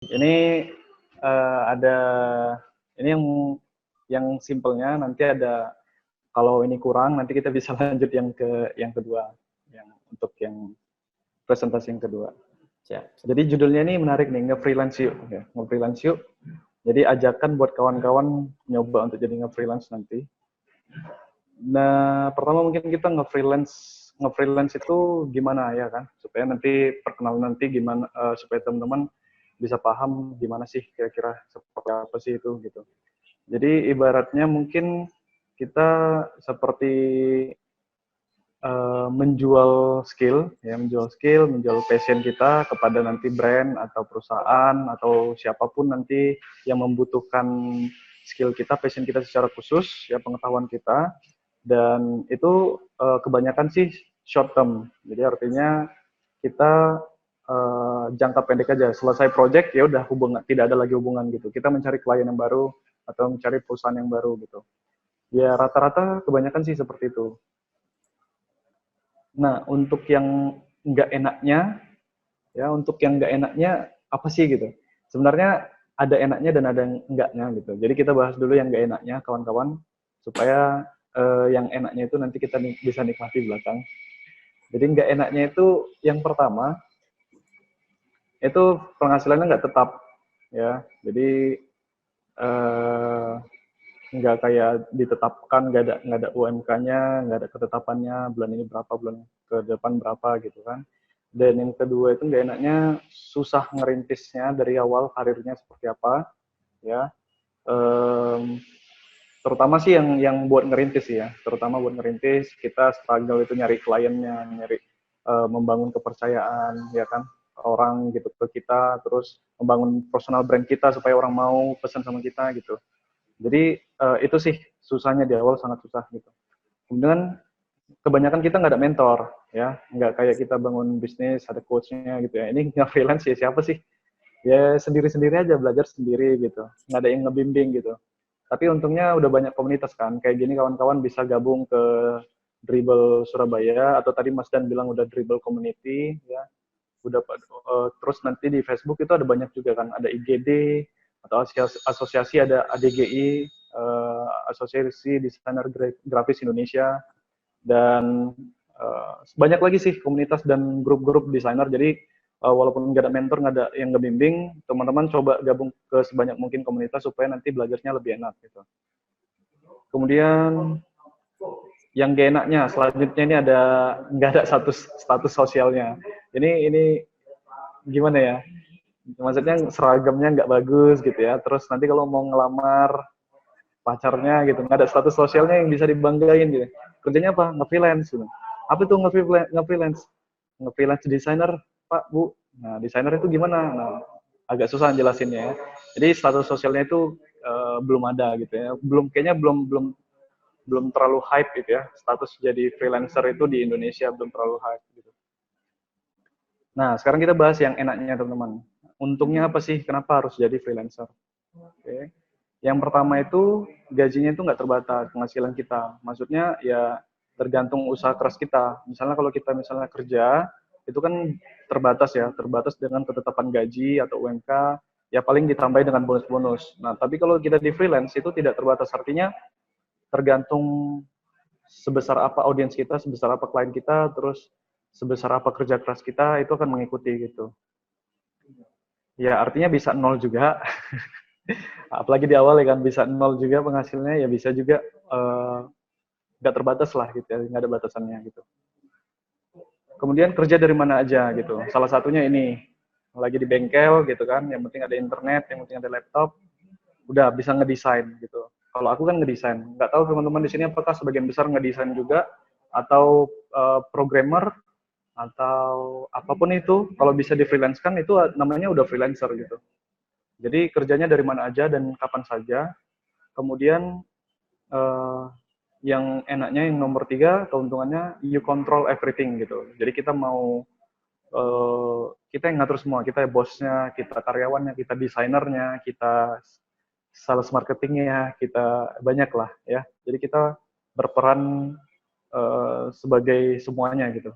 Ini ada ini yang simpelnya, nanti ada kalau ini kurang nanti kita bisa lanjut yang kedua, yang untuk yang presentasi yang kedua. Siap. Jadi judulnya ini menarik nih, nge-freelance yuk. Ya, nge-freelance yuk. Jadi ajakan buat kawan-kawan nyoba untuk jadi nge-freelance nanti. Nah, pertama mungkin kita nge-freelance itu gimana ya kan, supaya nanti perkenalan nanti gimana, supaya teman-teman bisa paham gimana sih kira-kira seperti apa sih itu gitu. Jadi ibaratnya mungkin kita seperti menjual skill, ya menjual passion kita kepada nanti brand atau perusahaan atau siapapun nanti yang membutuhkan skill kita, passion kita secara khusus, ya pengetahuan kita. Dan itu kebanyakan sih short term. Jadi artinya kita jangka pendek aja. Selesai project ya udah hubungan, tidak ada lagi hubungan gitu. Kita mencari klien yang baru atau mencari perusahaan yang baru gitu. Ya rata-rata kebanyakan sih seperti itu. Nah, untuk yang nggak enaknya, ya untuk yang nggak enaknya apa sih gitu? Sebenarnya ada enaknya dan ada enggaknya gitu. Jadi kita bahas dulu yang nggak enaknya, kawan-kawan, supaya yang enaknya itu nanti kita bisa nikmati di belakang. Jadi nggak enaknya itu yang pertama, itu penghasilannya nggak tetap, ya. Jadi eh, nggak kayak ditetapkan, nggak ada UMK-nya, nggak ada ketetapannya bulan ini berapa, bulan ke depan berapa gitu kan. Dan yang kedua itu nggak enaknya susah ngerintisnya dari awal karirnya seperti apa, ya. Ehm, Terutama sih yang buat ngerintis ya, terutama buat ngerintis kita struggle itu nyari kliennya, nyari membangun kepercayaan, ya kan, orang gitu ke kita, terus membangun personal brand kita supaya orang mau pesan sama kita gitu. Jadi itu sih susahnya di awal, sangat susah gitu. Kemudian kebanyakan kita nggak ada mentor, ya, nggak kayak kita bangun bisnis ada coachnya gitu ya. Ini nggak freelance ya, siapa sih? Ya sendiri-sendiri aja, belajar sendiri gitu, nggak ada yang ngebimbing gitu. Tapi untungnya udah banyak komunitas kan, kayak gini kawan-kawan bisa gabung ke Dribble Surabaya, atau tadi Mas Dan bilang udah Dribble Community, ya. Udah terus nanti di Facebook itu ada banyak juga kan, ada IGD atau asosiasi, ada ADGI, Asosiasi Desainer Grafis Indonesia, dan banyak lagi sih komunitas dan grup-grup desainer. Jadi walaupun nggak ada mentor, nggak ada yang ngebimbing, teman-teman coba gabung ke sebanyak mungkin komunitas supaya nanti belajarnya lebih enak gitu. Kemudian yang gak enaknya selanjutnya ini ada nggak ada status sosialnya. Ini gimana ya? Maksudnya seragamnya nggak bagus gitu ya. Terus nanti kalau mau ngelamar pacarnya gitu, nggak ada status sosialnya yang bisa dibanggain gitu. Kerjanya apa? Nge-freelance gitu. Apa tuh nge-freelance? Nge-freelance desainer, Pak, Bu. Nah, desainer itu gimana? Nah, agak susah jelasinnya ya. Jadi status sosialnya itu belum ada gitu ya. Kayaknya belum belum terlalu hype gitu ya. Status jadi freelancer itu di Indonesia belum terlalu hype gitu. Nah, sekarang kita bahas yang enaknya teman-teman. Untungnya apa sih? Kenapa harus jadi freelancer? Oke. Yang pertama itu gajinya itu nggak terbatas penghasilan kita. Maksudnya ya tergantung usaha keras kita. Misalnya kalau kita misalnya kerja itu kan terbatas ya, terbatas dengan ketetapan gaji atau UMK, ya paling ditambahin dengan bonus-bonus. Nah, tapi kalau kita di freelance itu tidak terbatas, artinya tergantung sebesar apa audiens kita, sebesar apa klien kita, terus sebesar apa kerja keras kita, itu akan mengikuti gitu. Ya artinya bisa nol juga, apalagi di awal ya kan, bisa nol juga penghasilnya, ya bisa juga nggak terbatas lah gitu ya, nggak ada batasannya gitu. Kemudian kerja dari mana aja gitu, salah satunya ini, lagi di bengkel gitu kan, yang penting ada internet, yang penting ada laptop, udah bisa ngedesain gitu. Kalau aku kan ngedesain, nggak tahu teman-teman di sini apakah sebagian besar ngedesain juga, atau programmer, atau apapun itu, kalau bisa di freelance kan itu namanya udah freelancer gitu. Jadi kerjanya dari mana aja dan kapan saja. Kemudian eh, yang enaknya yang nomor 3 keuntungannya you control everything gitu. Jadi kita mau kita yang ngatur semua, kita bosnya, kita karyawannya, kita desainernya, kita sales marketingnya, kita banyak lah ya. Jadi kita berperan sebagai semuanya gitu.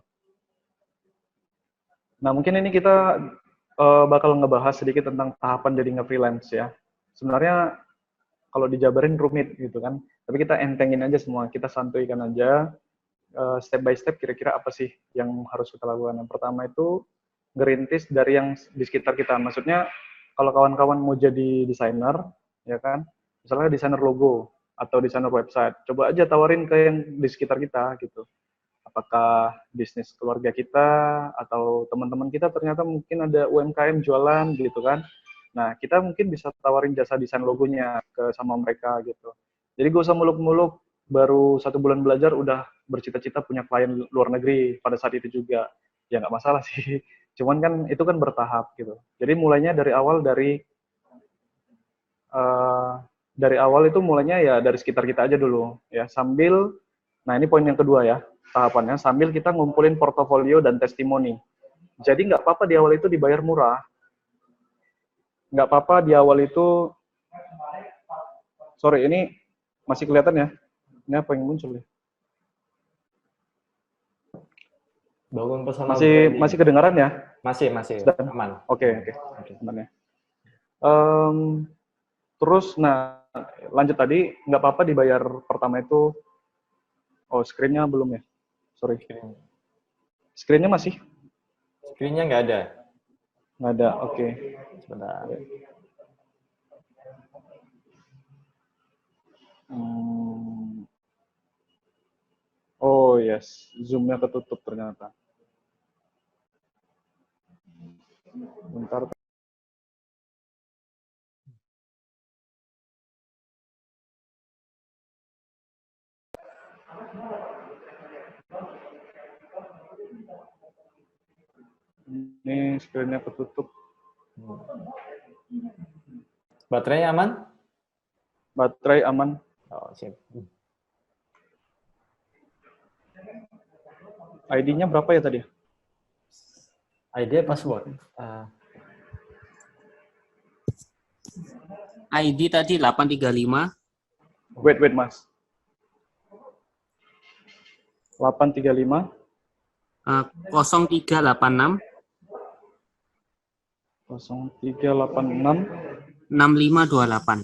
Nah mungkin ini kita bakal ngebahas sedikit tentang tahapan jadi nge-freelance ya. Sebenarnya kalau dijabarin rumit gitu kan, tapi kita entengin aja semua, kita santuikan aja, step by step kira-kira apa sih yang harus kita lakukan. Yang pertama itu ngerintis dari yang di sekitar kita. Maksudnya kalau kawan-kawan mau jadi desainer, ya kan, misalnya desainer logo atau desainer website, coba aja tawarin ke yang di sekitar kita gitu. Apakah bisnis keluarga kita atau teman-teman kita ternyata mungkin ada UMKM jualan gitu kan. Nah, kita mungkin bisa tawarin jasa desain logonya ke sama mereka gitu. Jadi gak usah muluk-muluk baru 1 bulan belajar udah bercita-cita punya klien luar negeri pada saat itu juga. Ya nggak masalah sih. Cuman kan itu kan bertahap gitu. Jadi mulainya dari awal itu mulainya ya dari sekitar kita aja dulu ya, sambil, nah ini poin yang kedua ya, tahapannya sambil kita ngumpulin portofolio dan testimoni. Jadi nggak apa-apa di awal itu dibayar murah, nggak apa-apa di awal itu, sorry ini masih kelihatan ya, ini apa yang muncul ya? Bangun personal Masih branding. masih kedengaran ya? Masih Sedang? aman. Oke. Aman ya. Terus, nah lanjut tadi, nggak apa-apa dibayar pertama itu, oh screen-nya belum ya? Sorry. Screen-nya masih? Screen-nya nggak ada. Nggak ada, oke. Sebentar. Oh yes, Zoom-nya ketutup ternyata. Bentar. Ini screen-nya ketutup. Baterainya aman? Baterai aman. Oh, sip. ID-nya berapa ya tadi? ID password. ID tadi 835. Wait mas. 835. 0386. 0386. 6528.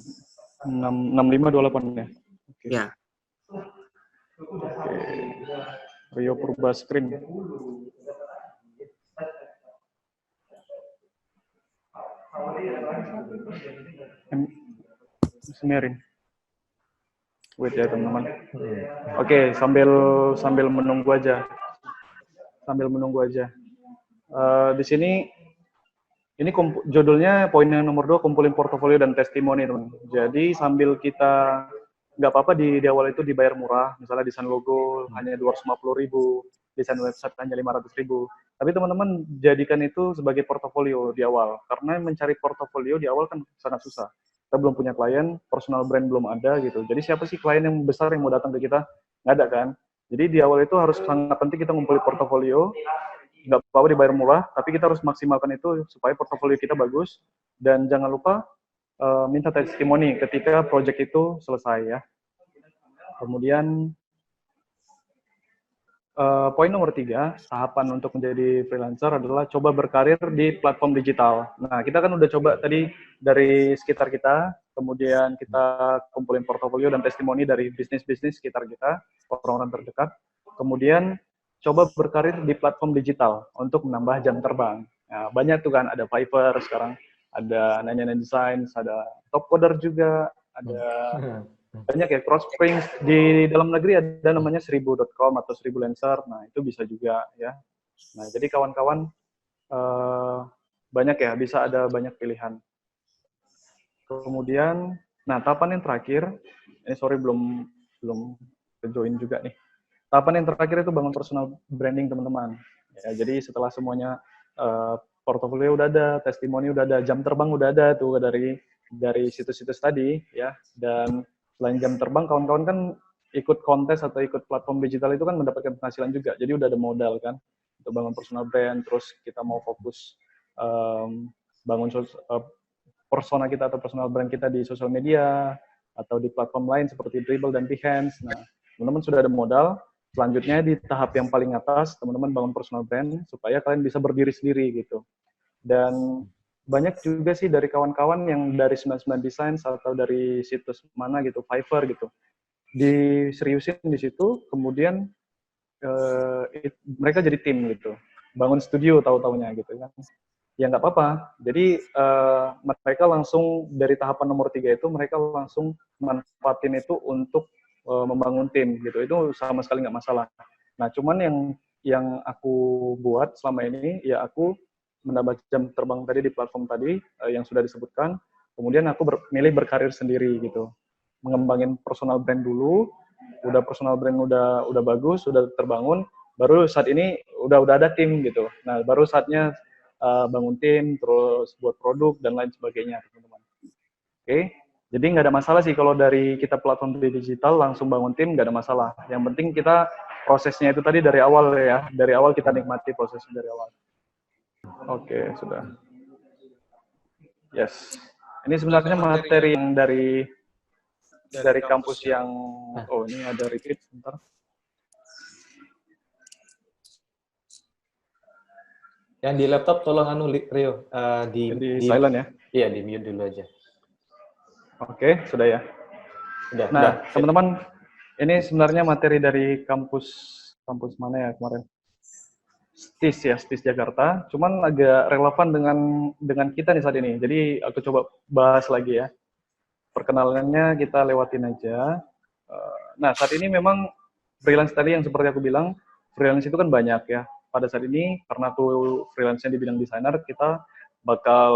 6528 ya. Oke. Ya. Oke. Rio Purba Screen. Semirin. Wait ya teman-teman. Oke, sambil menunggu aja. Di sini ini judulnya poin yang nomor 2, kumpulin portofolio dan testimoni teman. Jadi sambil kita, nggak apa-apa di awal itu dibayar murah, misalnya desain logo hanya 250.000, desain website hanya 500.000. Tapi teman-teman jadikan itu sebagai portofolio di awal, karena mencari portofolio di awal kan sangat susah. Kita belum punya klien, personal brand belum ada gitu. Jadi siapa sih klien yang besar yang mau datang ke kita? Nggak ada kan? Jadi di awal itu harus sangat penting kita ngumpulin portofolio, nggak apa-apa dibayar murah, tapi kita harus maksimalkan itu supaya portofolio kita bagus, dan jangan lupa minta testimoni ketika project itu selesai ya. Kemudian poin nomor 3, tahapan untuk menjadi freelancer adalah coba berkarir di platform digital. Nah, kita kan udah coba tadi dari sekitar kita, kemudian kita kumpulin portofolio dan testimoni dari bisnis-bisnis sekitar kita, orang-orang terdekat. Kemudian coba berkarir di platform digital untuk menambah jam terbang. Nah, banyak tuh kan, ada Fiverr sekarang, ada 99 Designs, ada Topcoder juga, ada banyak ya, Crosssprings. Di dalam negeri ada namanya 1000.com atau 1000 Lancer. Nah, itu bisa juga ya. Nah, jadi kawan-kawan banyak ya, bisa ada banyak pilihan. Kemudian, nah tahapan yang terakhir, ini sorry belum join juga nih. Tahapan yang terakhir itu bangun personal branding teman-teman. Ya, jadi setelah semuanya portofolio udah ada, testimoni udah ada, jam terbang udah ada tuh dari situs-situs tadi ya. Dan selain jam terbang, kawan-kawan kan ikut kontes atau ikut platform digital itu kan mendapatkan penghasilan juga. Jadi udah ada modal kan untuk bangun personal brand. Terus kita mau fokus bangun persona kita atau personal brand kita di sosial media atau di platform lain seperti Dribbble dan Behance. Nah, teman-teman sudah ada modal. Selanjutnya di tahap yang paling atas, teman-teman bangun personal brand supaya kalian bisa berdiri sendiri gitu. Dan banyak juga sih dari kawan-kawan yang dari 99 Designs atau dari situs mana gitu, Fiverr gitu, diseriusin di situ, kemudian mereka jadi tim gitu, bangun studio tahu-taunya gitu kan. Ya nggak apa-apa. Jadi mereka langsung dari tahapan nomor 3 itu mereka langsung manfaatin itu untuk membangun tim gitu. Itu sama sekali nggak masalah. Nah, cuman yang aku buat selama ini ya aku menambah jam terbang tadi di platform tadi yang sudah disebutkan. Kemudian aku milih berkarir sendiri gitu. Mengembangin personal brand dulu. Udah personal brand udah bagus, sudah terbangun, baru saat ini udah ada tim gitu. Nah, baru saatnya bangun tim, terus buat produk dan lain sebagainya, teman-teman. Oke, jadi nggak ada masalah sih kalau dari kita platform digital langsung bangun tim, nggak ada masalah. Yang penting kita prosesnya itu tadi dari awal ya, dari awal kita nikmati prosesnya dari awal. Oke, sudah. Yes. Ini sebenarnya materi yang dari kampus yang, oh ini ada repeat, sebentar. Yang di laptop tolong Rio, di silent ya? Iya, di mute dulu aja. Oke, sudah ya. Nah, teman-teman, ini sebenarnya materi dari kampus mana ya kemarin? STIS Jakarta. Cuman agak relevan dengan kita nih saat ini. Jadi aku coba bahas lagi ya. Perkenalannya kita lewatin aja. Nah, saat ini memang freelance tadi yang seperti aku bilang, freelance itu kan banyak ya. Pada saat ini, karena aku freelance-nya di bidang desainer, kita bakal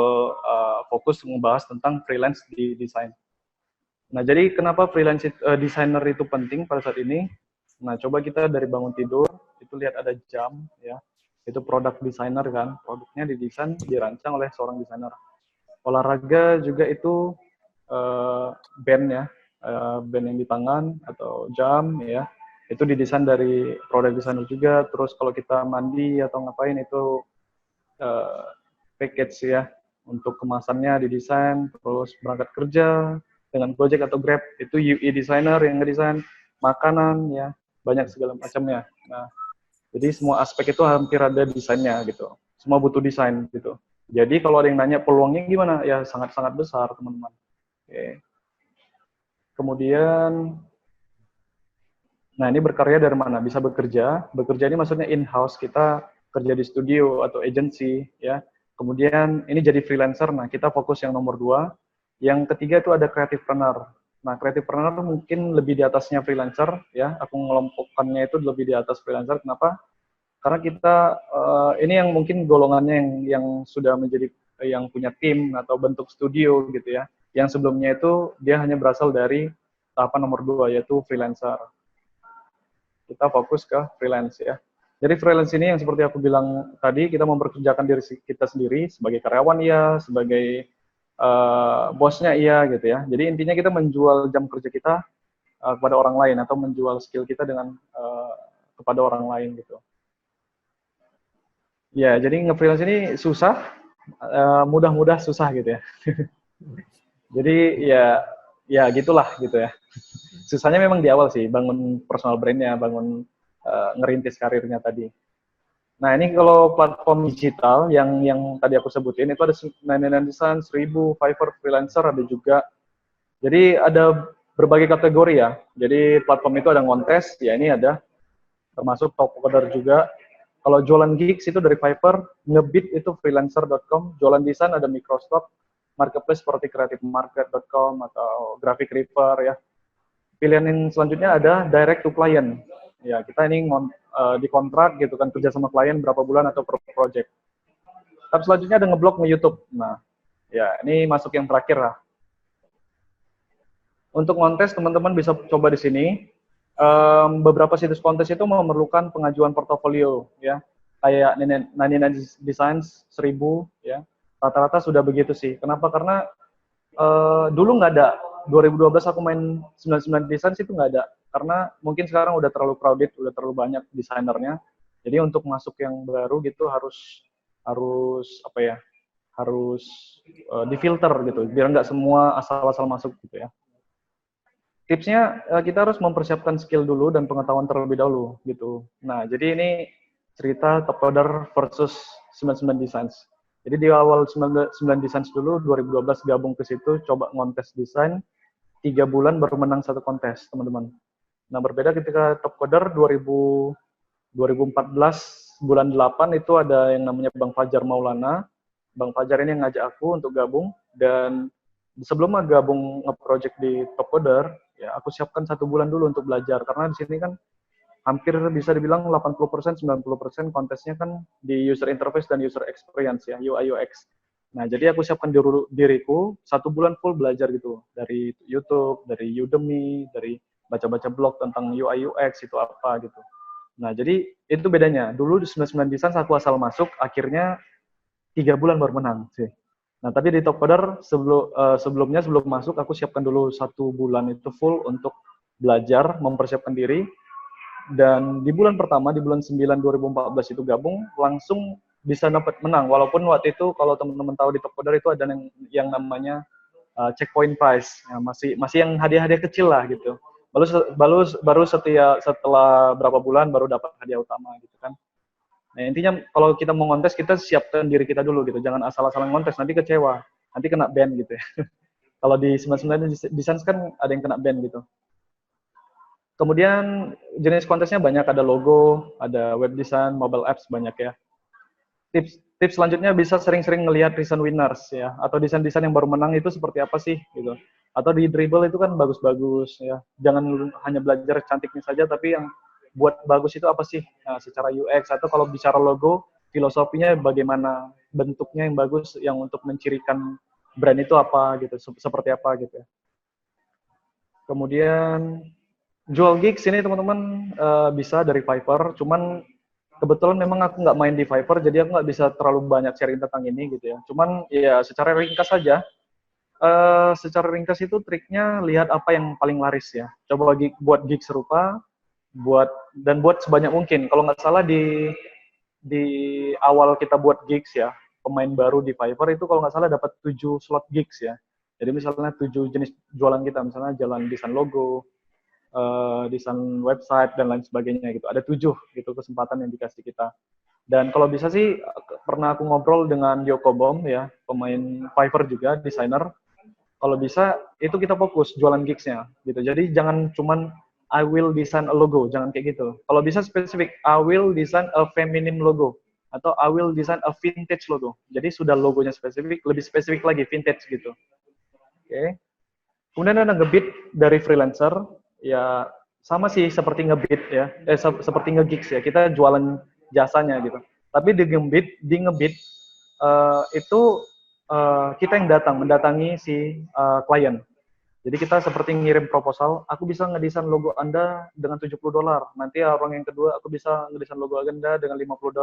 fokus membahas tentang freelance di desain. Nah, jadi kenapa freelance desainer itu penting pada saat ini? Nah, coba kita dari bangun tidur, itu lihat ada jam, ya. Itu produk desainer kan, produknya didesain, dirancang oleh seorang desainer. Olahraga juga itu band ya, band yang di tangan atau jam ya, itu didesain dari produk desainer juga. Terus kalau kita mandi atau ngapain itu package ya, untuk kemasannya didesain. Terus berangkat kerja dengan Gojek atau Grab itu UI designer yang ngedesain. Makanan ya, banyak segala macamnya. Nah, jadi semua aspek itu hampir ada desainnya gitu, semua butuh desain gitu. Jadi kalau ada yang nanya peluangnya gimana, ya sangat-sangat besar teman-teman. Oke. Kemudian, nah ini berkarya dari mana? Bisa bekerja. Bekerja ini maksudnya in-house, kita kerja di studio atau agency, ya. Kemudian ini jadi freelancer, nah kita fokus yang nomor 2. Yang ketiga itu ada creativepreneur. Nah, creativepreneur mungkin lebih di atasnya freelancer, ya. Aku ngelompokkannya itu lebih di atas freelancer. Kenapa? Karena kita, ini yang mungkin golongannya yang sudah menjadi, yang punya tim atau bentuk studio gitu ya. Yang sebelumnya itu dia hanya berasal dari tahapan nomor 2, yaitu freelancer. Kita fokus ke freelance ya. Jadi freelance ini yang seperti aku bilang tadi, kita memperkerjakan diri kita sendiri sebagai karyawan ya, sebagai bosnya iya gitu ya. Jadi intinya kita menjual jam kerja kita kepada orang lain atau menjual skill kita dengan kepada orang lain gitu. Ya, jadi nge-freelance ini susah, mudah-mudah susah gitu ya. Jadi ya gitulah gitu ya. Susahnya memang di awal sih, bangun personal brand-nya, bangun ngerintis karirnya tadi. Nah, ini kalau platform digital yang tadi aku sebutin, itu ada 99 Designs, 1000, Fiverr, Freelancer, ada juga. Jadi ada berbagai kategori ya. Jadi platform itu ada ngontes, ya ini ada, termasuk top coder juga. Kalau jualan gigs itu dari Fiverr, ngebit itu freelancer.com, jualan desain ada Microsoft, marketplace seperti creativemarket.com atau Graphic Reaper ya. Pilihan yang selanjutnya ada direct to client. Ya, kita ini dikontrak gitu kan, kerja sama klien berapa bulan atau per project. Tapi selanjutnya ada ngeblog nge-YouTube. Nah, ya ini masuk yang terakhir lah. Untuk kontes teman-teman bisa coba di sini. Beberapa situs kontes itu memerlukan pengajuan portofolio ya. Kayak 99 Designs 1000 ya. Rata-rata sudah begitu sih. Kenapa? Karena dulu nggak ada. 2012 aku main 99 Designs itu nggak ada. Karena mungkin sekarang udah terlalu crowded, udah terlalu banyak desainernya. Jadi untuk masuk yang baru gitu harus apa ya? Harus difilter gitu, biar nggak semua asal-asal masuk gitu ya. Tipsnya kita harus mempersiapkan skill dulu dan pengetahuan terlebih dahulu gitu. Nah, jadi ini cerita top coder versus 99 Designs. Jadi di awal 9 desain dulu, 2012 gabung ke situ, coba ngontes desain, 3 bulan baru menang satu kontes, teman-teman. Nah, berbeda ketika Top Coder 2014 bulan 8 itu ada yang namanya Bang Fajar Maulana. Bang Fajar ini yang ngajak aku untuk gabung, dan sebelum gabung nge-project di Top Coder, ya aku siapkan 1 bulan dulu untuk belajar, karena di sini kan hampir bisa dibilang 80%, 90% kontesnya kan di user interface dan user experience ya, UI UX. Nah, jadi aku siapkan diriku 1 bulan full belajar gitu, dari YouTube, dari Udemy, dari baca-baca blog tentang UI UX itu apa gitu. Nah, jadi itu bedanya. Dulu di 99 Design aku asal masuk, akhirnya 3 bulan baru menang sih. Nah, tapi di Top Coder sebelumnya sebelum masuk aku siapkan dulu 1 bulan itu full untuk belajar, mempersiapkan diri. Dan di bulan pertama, di bulan 9 2014 itu gabung, langsung bisa dapat menang. Walaupun waktu itu kalau teman-teman tahu di Top Coder itu ada yang namanya checkpoint prize, ya, masih yang hadiah-hadiah kecil lah gitu. Baru setelah berapa bulan baru dapat hadiah utama gitu kan. Nah, intinya kalau kita mau ngontes, kita siapkan diri kita dulu gitu. Jangan asal-asalan ngontes, nanti kecewa. Nanti kena ban gitu ya. Kalau di 99 Design kan ada yang kena ban gitu. Kemudian jenis kontesnya banyak, ada logo, ada web design, mobile apps, banyak ya. Tips selanjutnya bisa sering-sering ngelihat recent winners ya, atau desain-desain yang baru menang itu seperti apa sih gitu. Atau di Dribble itu kan bagus-bagus ya. Jangan hanya belajar cantiknya saja, tapi yang buat bagus itu apa sih, nah, secara UX. Atau kalau bicara logo, filosofinya bagaimana, bentuknya yang bagus, yang untuk mencirikan brand itu apa gitu, seperti apa gitu ya. Kemudian jual gigs ini teman-teman bisa dari Fiverr, cuman kebetulan memang aku nggak main di Fiverr, jadi aku nggak bisa terlalu banyak sharing tentang ini gitu ya. Cuman ya secara ringkas saja, secara ringkas itu triknya lihat apa yang paling laris ya. Coba buat gig serupa, buat sebanyak mungkin. Kalau nggak salah di awal kita buat gigs ya, pemain baru di Fiverr itu kalau nggak salah dapat 7 slot gigs ya. Jadi misalnya 7 jenis jualan kita, misalnya jalan desain logo, desain website dan lain sebagainya gitu. Ada 7 gitu kesempatan yang dikasih kita. Dan kalau bisa sih pernah aku ngobrol dengan Yoko Bom ya, pemain Fiverr juga, desainer. Kalau bisa itu kita fokus jualan gigsnya gitu. Jadi jangan cuman I will design a logo, jangan kayak gitu. Kalau bisa spesifik, I will design a feminine logo atau I will design a vintage logo. Jadi sudah logonya spesifik, lebih spesifik lagi vintage gitu. Oke. Kemudian ada ngebit dari freelancer, ya sama sih seperti ngebit ya, seperti ngegigs ya, kita jualan jasanya gitu. Tapi di ngebit itu kita yang mendatangi si klien. Jadi kita seperti ngirim proposal, aku bisa ngedesain logo Anda dengan $70. Nanti orang yang kedua, aku bisa ngedesain logo Anda dengan $50.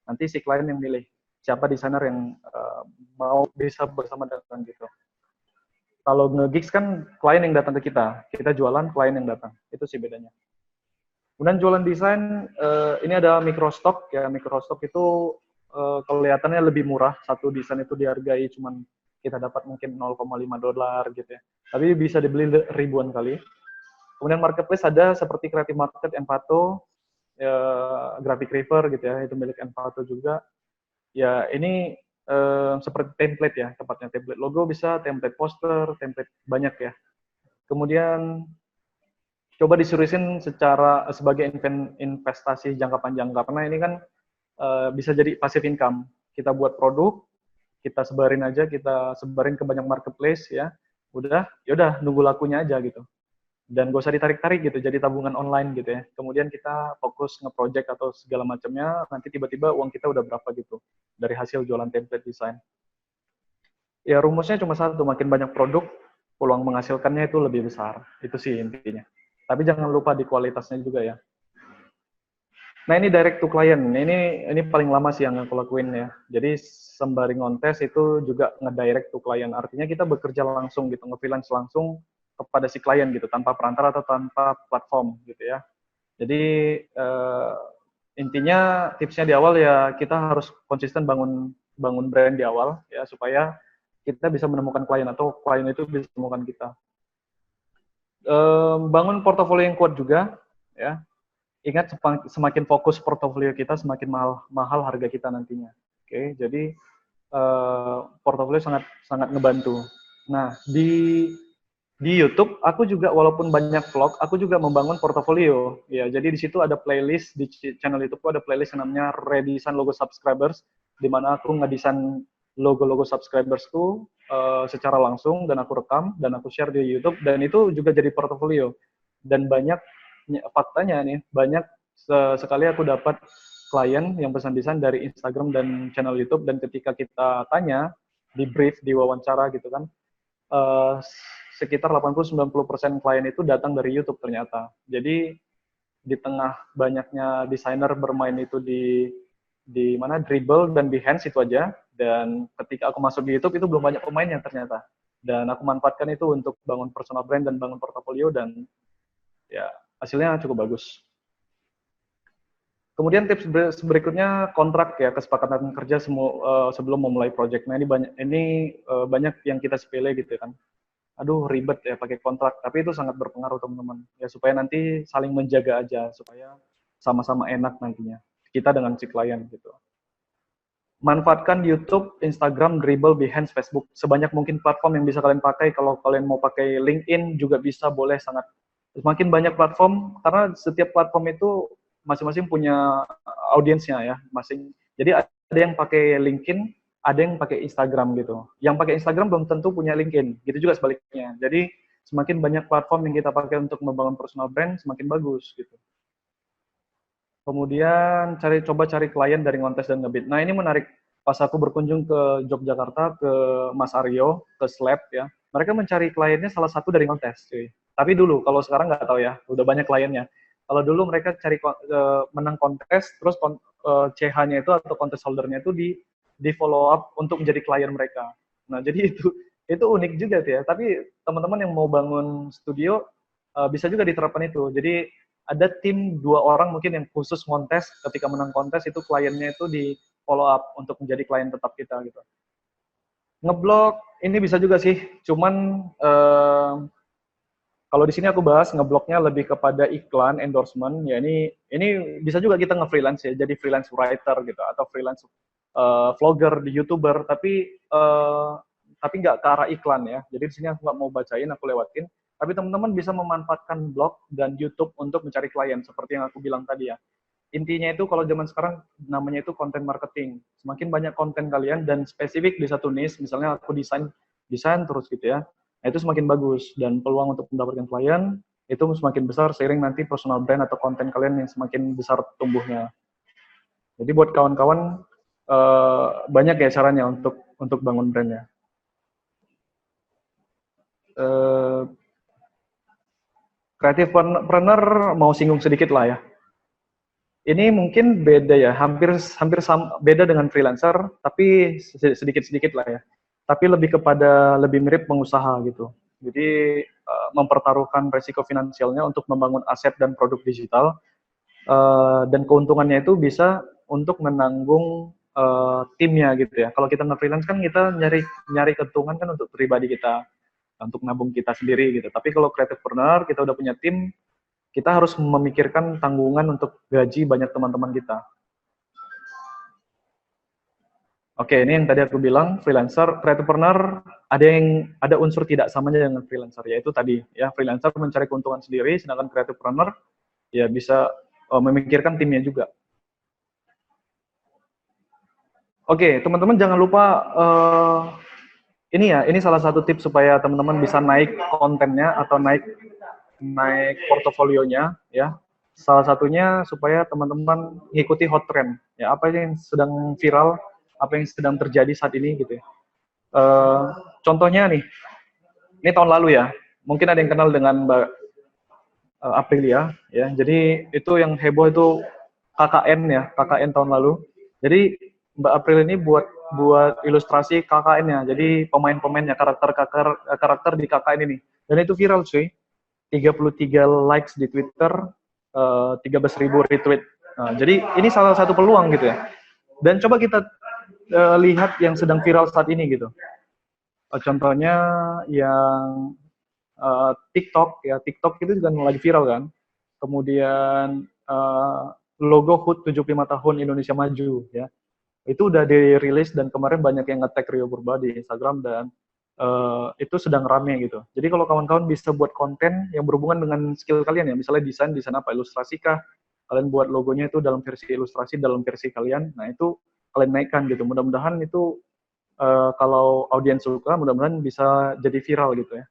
Nanti si klien yang milih siapa desainer yang mau bisa bersama dengan gitu. Kalau nge-gigs kan klien yang datang ke kita jualan, klien yang datang. Itu sih bedanya. Kemudian jualan desain, ini ada microstock ya. Microstock itu kelihatannya lebih murah. Satu desain itu dihargai cuman kita dapat mungkin $0,5 gitu ya. Tapi bisa dibeli ribuan kali. Kemudian marketplace ada seperti Creative Market, Envato, Graphic River gitu ya, itu milik Envato juga. Ya ini seperti template ya, tepatnya template logo bisa, template poster, template banyak ya. Kemudian coba diseriusin sebagai investasi jangka panjang, karena ini kan bisa jadi passive income. Kita buat produk, kita sebarin ke banyak marketplace ya. Yaudah nunggu lakunya aja gitu. Dan gak usah ditarik-tarik gitu, jadi tabungan online gitu ya. Kemudian kita fokus nge-project atau segala macamnya, nanti tiba-tiba uang kita udah berapa gitu dari hasil jualan template desain. Ya rumusnya cuma satu, makin banyak produk, peluang menghasilkannya itu lebih besar. Itu sih intinya. Tapi jangan lupa di kualitasnya juga ya. Nah ini direct to client, ini paling lama sih yang aku lakuin ya. Jadi sembari ngontes itu juga nge-direct to client, artinya kita bekerja langsung gitu, nge-freelance langsung kepada si klien gitu, tanpa perantara atau tanpa platform gitu ya. Jadi intinya tipsnya di awal ya kita harus konsisten bangun brand di awal ya, supaya kita bisa menemukan klien atau klien itu bisa menemukan kita. Bangun portofolio yang kuat juga ya. Ingat semakin fokus portofolio kita semakin mahal harga kita nantinya. Oke, jadi portofolio sangat sangat ngebantu. Nah, di YouTube aku juga walaupun banyak vlog, aku juga membangun portofolio. Ya, jadi di situ ada playlist di channel YouTube ada playlist yang namanya Redesign Logo Subscribers, di mana aku ngedesain logo-logo subscribersku secara langsung dan aku rekam dan aku share di YouTube dan itu juga jadi portofolio. Dan banyak faktanya nih, banyak sekali aku dapat klien yang pesan desain dari Instagram dan channel YouTube dan ketika kita tanya di brief, di wawancara gitu kan, uh, sekitar 80-90% klien itu datang dari YouTube ternyata. Jadi di tengah banyaknya desainer bermain itu di mana Dribble dan Behance itu aja, dan ketika aku masuk di YouTube itu belum banyak pemainnya ternyata. Dan aku manfaatkan itu untuk bangun personal brand dan bangun portofolio dan ya hasilnya cukup bagus. Kemudian tips berikutnya kontrak ya, kesepakatan kerja sebelum memulai project. Nah ini banyak yang kita sepele gitu kan. Aduh ribet ya pakai kontrak, tapi itu sangat berpengaruh teman-teman. Ya supaya nanti saling menjaga aja supaya sama-sama enak nantinya kita dengan si klien gitu. Manfaatkan YouTube, Instagram, Dribble, Behance, Facebook sebanyak mungkin platform yang bisa kalian pakai. Kalau kalian mau pakai LinkedIn juga bisa, boleh sangat. Semakin banyak platform karena setiap platform itu masing-masing punya audiensnya ya, masing. Jadi ada yang pakai LinkedIn, ada yang pakai Instagram gitu. Yang pakai Instagram belum tentu punya LinkedIn, gitu juga sebaliknya. Jadi semakin banyak platform yang kita pakai untuk membangun personal brand, semakin bagus gitu. Kemudian coba cari klien dari Ngontes dan Ngebit. Nah ini menarik. Pas aku berkunjung ke Yogyakarta, ke Mas Aryo, ke Slab ya, mereka mencari kliennya salah satu dari Ngontes, cuy. Tapi dulu, kalau sekarang nggak tahu ya, udah banyak kliennya. Kalau dulu mereka cari menang kontes, terus CH-nya itu atau kontes holdernya itu di follow up untuk menjadi klien mereka. Nah jadi itu unik juga tuh ya. Tapi teman-teman yang mau bangun studio bisa juga diterapkan itu. Jadi ada tim 2 orang mungkin yang khusus kontes, ketika menang kontes itu kliennya itu di follow up untuk menjadi klien tetap kita gitu. Ngeblok ini bisa juga sih, cuman kalau di sini aku bahas ngebloknya lebih kepada iklan, endorsement. Ya ini bisa juga kita nge-freelance ya, jadi freelance writer gitu atau freelance vlogger di YouTuber, tapi nggak ke arah iklan ya. Jadi di sini aku nggak mau bacain, aku lewatin. Tapi teman-teman bisa memanfaatkan blog dan YouTube untuk mencari klien seperti yang aku bilang tadi ya. Intinya itu kalau zaman sekarang namanya itu content marketing. Semakin banyak konten kalian dan spesifik di satu niche, misalnya aku desain terus gitu ya. Nah, itu semakin bagus dan peluang untuk mendapatkan klien itu semakin besar seiring nanti personal brand atau konten kalian yang semakin besar tumbuhnya. Jadi buat kawan-kawan banyak ya caranya untuk bangun brandnya. Creative planner mau singgung sedikit lah ya. Ini mungkin beda ya, hampir sama, beda dengan freelancer, tapi sedikit-sedikit lah ya. Tapi lebih mirip pengusaha gitu. Jadi mempertaruhkan resiko finansialnya untuk membangun aset dan produk digital, dan keuntungannya itu bisa untuk menanggung timnya gitu ya. Kalau kita nge-freelance kan kita nyari keuntungan kan untuk pribadi kita, untuk nabung kita sendiri gitu. Tapi kalau creativepreneur kita udah punya tim, kita harus memikirkan tanggungan untuk gaji banyak teman-teman kita. Oke, ini yang tadi aku bilang, freelancer, creativepreneur, ada unsur tidak samanya dengan freelancer, yaitu tadi ya, freelancer mencari keuntungan sendiri, sedangkan creativepreneur ya bisa memikirkan timnya juga. Oke, teman-teman jangan lupa ini salah satu tips supaya teman-teman bisa naik kontennya atau naik portofolionya ya. Salah satunya supaya teman-teman mengikuti hot trend ya, apa yang sedang viral, apa yang sedang terjadi saat ini gitu ya. Contohnya nih, ini tahun lalu ya, mungkin ada yang kenal dengan Mbak Aprilia ya. Jadi itu yang heboh itu KKN ya, KKN tahun lalu. Jadi Mbak April ini buat ilustrasi KKN-nya. Jadi pemain-pemainnya, karakter di KKN ini. Dan itu viral cuy. 33 likes di Twitter, 13.000 retweet. Nah, jadi ini salah satu peluang gitu ya. Dan coba kita lihat yang sedang viral saat ini gitu. Contohnya yang TikTok ya, TikTok itu juga lagi viral kan. Kemudian logo HUT 75 tahun Indonesia Maju ya. Itu udah dirilis dan kemarin banyak yang nge-tag Rio Purba di Instagram dan itu sedang rame gitu. Jadi kalau kawan-kawan bisa buat konten yang berhubungan dengan skill kalian ya, misalnya desain apa, ilustrasi kah, kalian buat logonya itu dalam versi ilustrasi, dalam versi kalian, nah itu kalian naikkan gitu. Mudah-mudahan itu kalau audiens suka, mudah-mudahan bisa jadi viral gitu ya.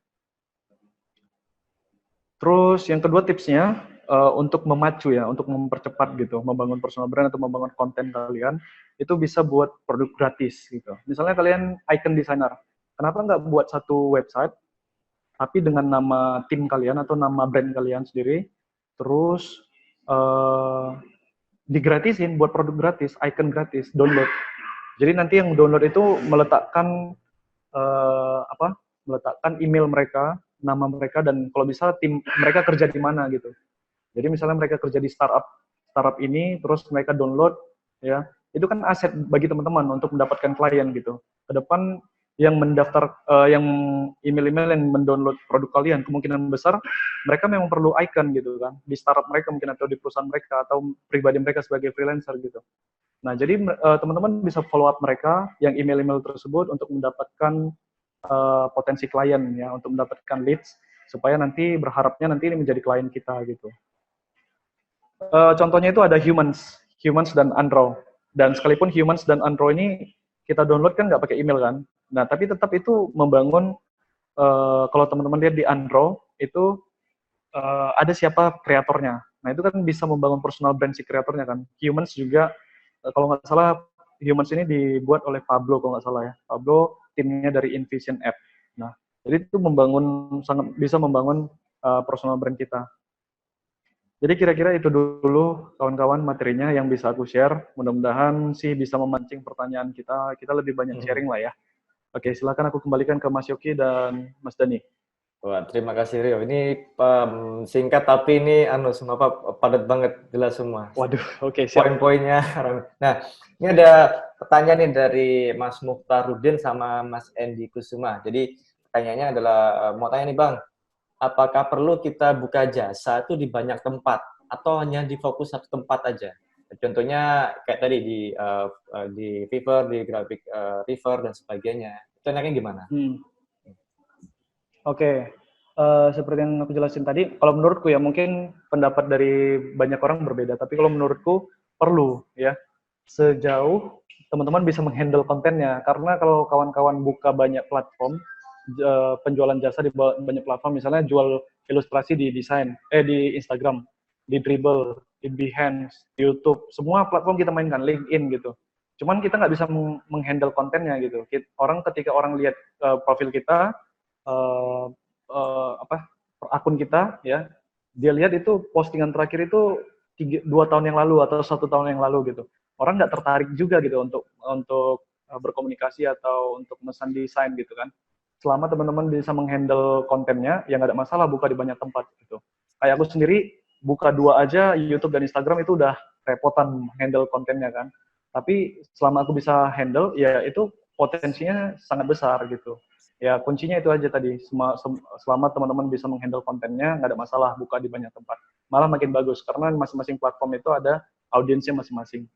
Terus yang kedua tipsnya untuk memacu ya, untuk mempercepat gitu, membangun personal brand atau membangun konten kalian, itu bisa buat produk gratis gitu. Misalnya kalian icon designer, kenapa nggak buat satu website, tapi dengan nama tim kalian atau nama brand kalian sendiri, terus digratisin, buat produk gratis, icon gratis, download. Jadi nanti yang download itu meletakkan meletakkan email mereka, nama mereka, dan kalau bisa tim mereka kerja di mana gitu. Jadi misalnya mereka kerja di startup ini, terus mereka download, ya itu kan aset bagi teman-teman untuk mendapatkan klien gitu. Ke depan yang mendaftar, yang email-email yang mendownload produk kalian, kemungkinan besar mereka memang perlu icon gitu kan, di startup mereka mungkin atau di perusahaan mereka atau pribadi mereka sebagai freelancer gitu. Nah, jadi teman-teman bisa follow up mereka yang email-email tersebut untuk mendapatkan potensi klien ya, untuk mendapatkan leads supaya nanti berharapnya nanti ini menjadi klien kita gitu. Contohnya itu ada humans dan Android. Dan sekalipun humans dan Android ini kita download kan nggak pakai email kan. Nah, tapi tetap itu membangun, kalau teman-teman lihat di Android itu ada siapa kreatornya. Nah, itu kan bisa membangun personal brand si kreatornya kan. Humans juga, kalau nggak salah, humans ini dibuat oleh Pablo kalau nggak salah ya. Pablo timnya dari Invision App. Nah, jadi itu sangat bisa membangun personal brand kita. Jadi kira-kira itu dulu kawan-kawan materinya yang bisa aku share. Mudah-mudahan sih bisa memancing pertanyaan kita. Kita lebih banyak sharing lah ya. Oke, silakan aku kembalikan ke Mas Yoki dan Mas Dani. Wah, terima kasih Rio. Ini singkat tapi ini semua padat banget, jelas semua. Waduh, oke, siap. Poin-poinnya. Nah, ini ada pertanyaan nih dari Mas Mukhtarudin sama Mas Endi Kusuma. Jadi pertanyaannya adalah, mau tanya nih Bang, apakah perlu kita buka jasa itu di banyak tempat atau hanya di fokus satu tempat aja? Contohnya kayak tadi di Fiverr, di Graphic Fiverr dan sebagainya. Itu enaknya gimana? Oke, seperti yang aku jelasin tadi, kalau menurutku ya mungkin pendapat dari banyak orang berbeda, tapi kalau menurutku perlu ya, sejauh teman-teman bisa menghandle kontennya. Karena kalau kawan-kawan buka banyak platform, penjualan jasa di banyak platform, misalnya jual ilustrasi di di Instagram, di Dribbble, di Behance, di YouTube, semua platform kita mainkan, LinkedIn gitu. Cuman kita nggak bisa menghandle kontennya gitu. Orang ketika orang lihat profil kita, akun kita ya, dia lihat itu postingan terakhir itu 2 tahun yang lalu atau 1 tahun yang lalu gitu. Orang nggak tertarik juga gitu untuk berkomunikasi atau untuk pesan desain gitu kan. Selama teman-teman bisa menghandle kontennya, ya nggak ada masalah buka di banyak tempat gitu. Kayak aku sendiri buka 2 aja YouTube dan Instagram itu udah repotan handle kontennya kan. Tapi selama aku bisa handle, ya itu potensinya sangat besar gitu. Ya kuncinya itu aja tadi, selama teman-teman bisa menghandle kontennya, nggak ada masalah buka di banyak tempat. Malah makin bagus, karena masing-masing platform itu ada audiensnya masing-masing.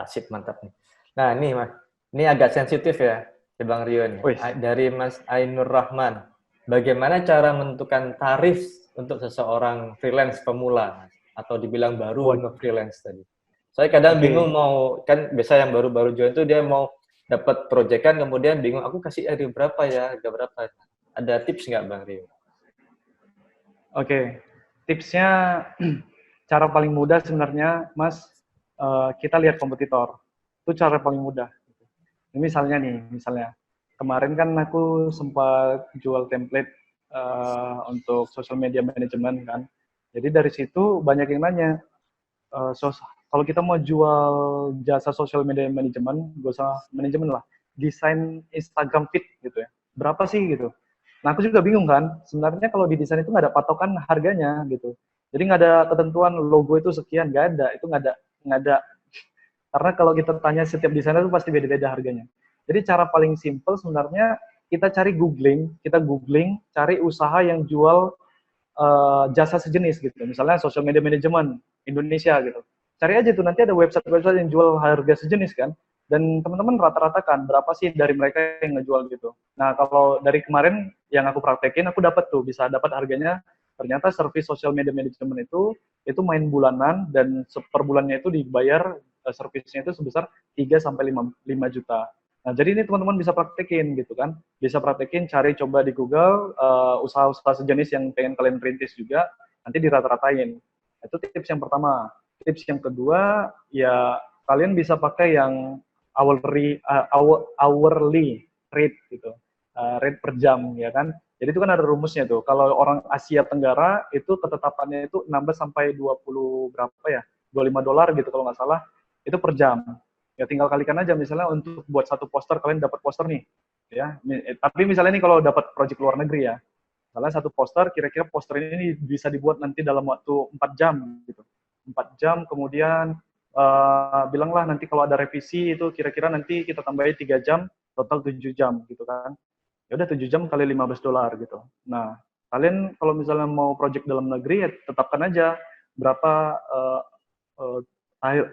Sip, mantap nih. Nah ini Mas, ini agak sensitif ya, Bang Rio nih. Dari Mas Ainur Rahman, bagaimana cara menentukan tarif untuk seseorang freelance pemula, atau dibilang baru nge-freelance tadi? Saya kadang bingung kan biasa yang baru-baru join itu dia mau dapat proyekan, kemudian bingung, aku kasih harga berapa ya, harga berapa. Ada tips nggak Bang Rio? Oke, tipsnya cara paling mudah sebenarnya, Mas, kita lihat kompetitor. Itu cara paling mudah. Ini misalnya kemarin kan aku sempat jual template untuk social media management kan. Jadi dari situ banyak yang nanya, kalau kita mau jual jasa social media management, gak usah manajemen lah, desain Instagram feed gitu ya, berapa sih gitu. Nah aku juga bingung kan, sebenarnya kalau di desain itu nggak ada patokan harganya gitu. Jadi nggak ada ketentuan logo itu sekian, nggak ada, itu nggak ada. Karena kalau kita tanya setiap desainer itu pasti beda-beda harganya. Jadi cara paling simple sebenarnya kita googling, cari usaha yang jual jasa sejenis gitu. Misalnya social media management Indonesia gitu. cari aja tuh, nanti ada website-website yang jual harga sejenis kan, dan teman-teman rata-rata kan berapa sih dari mereka yang ngejual gitu. Nah, kalau dari kemarin yang aku praktekin, aku dapat tuh, bisa dapat harganya, ternyata service social media management itu main bulanan, dan per bulannya itu dibayar servisnya itu sebesar 3 sampai 5 juta. Nah, jadi ini teman-teman bisa praktekin gitu kan. Bisa praktekin, cari coba di Google usaha-usaha sejenis yang pengen kalian perintis juga, nanti dirata-ratain. Itu tips yang pertama. Tips yang kedua, ya kalian bisa pakai yang hourly rate gitu. Rate per jam ya kan. Jadi itu kan ada rumusnya tuh. Kalau orang Asia Tenggara itu ketetapannya itu 16 sampai 20 berapa ya? $25 gitu kalau nggak salah. Itu per jam. Ya tinggal kalikan aja, misalnya untuk buat satu poster, kalian dapat poster nih. Ya, tapi misalnya nih kalau dapat project luar negeri ya. Misalnya satu poster, kira-kira poster ini bisa dibuat nanti dalam waktu 4 jam gitu. 4 jam, kemudian bilanglah nanti kalau ada revisi itu kira-kira nanti kita tambahin 3 jam, total 7 jam gitu kan. Ya udah 7 jam kali $15 gitu. Nah, kalian kalau misalnya mau project dalam negeri ya tetapkan aja berapa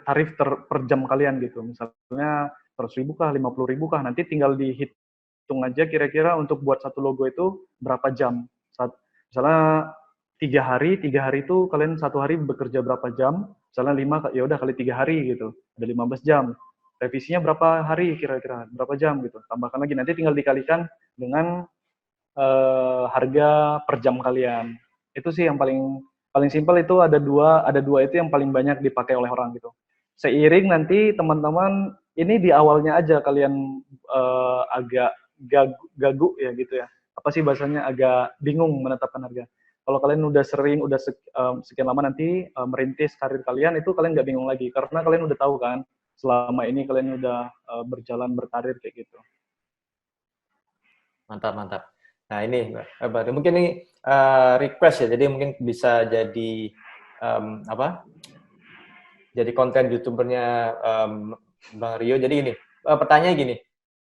tarif per jam kalian gitu. Misalnya 100.000 kah, 50.000 kah, nanti tinggal dihitung aja kira-kira untuk buat satu logo itu berapa jam. Misalnya 3 hari itu kalian satu hari bekerja berapa jam, misalnya 5, ya udah kali 3 hari gitu, ada 15 jam. Revisinya berapa hari kira-kira, berapa jam gitu. Tambahkan lagi, nanti tinggal dikalikan dengan harga per jam kalian. Itu sih yang paling simpel, itu ada dua itu yang paling banyak dipakai oleh orang gitu. Seiring nanti teman-teman ini di awalnya aja kalian agak gagu ya gitu ya. Apa sih bahasanya, agak bingung menetapkan harga. Kalau kalian udah sering, udah sekian lama nanti merintis karir kalian, itu kalian nggak bingung lagi karena kalian udah tahu kan selama ini kalian udah berjalan berkarir kayak gitu. Mantap, mantap. Nah ini baru mungkin ini request ya, jadi mungkin bisa jadi jadi konten youtubernya Bang Rio. Jadi ini pertanyaan gini,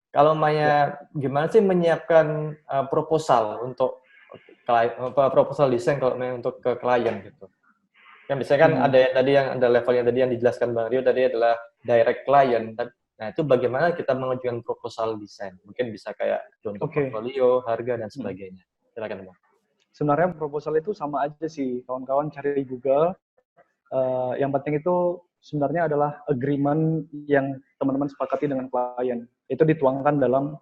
kalau Maya gimana sih menyiapkan proposal untuk proposal desain kalau untuk ke klien gitu? Kan biasanya kan ada yang tadi yang ada levelnya tadi yang dijelaskan Bang Rio tadi adalah direct client. Nah, itu bagaimana kita mengajukan proposal desain? Mungkin bisa kayak contoh portfolio, harga, dan sebagainya. Silakan, Bang. Sebenarnya proposal itu sama aja sih, kawan-kawan cari di Google. Yang penting itu sebenarnya adalah agreement yang teman-teman sepakati dengan klien. Itu dituangkan dalam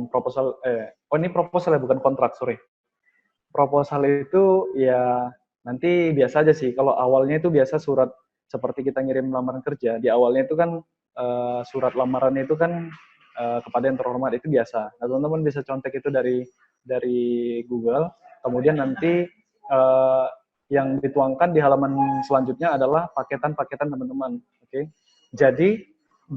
proposal, ini proposal ya, bukan kontrak, sorry. Proposal itu ya nanti biasa aja sih, kalau awalnya itu biasa surat, seperti kita ngirim lamaran kerja, di awalnya itu kan surat lamaran itu kan kepada yang terhormat, itu biasa. Nah, teman-teman bisa contek itu dari Google, kemudian nanti yang dituangkan di halaman selanjutnya adalah paketan-paketan teman-teman. Oke. Jadi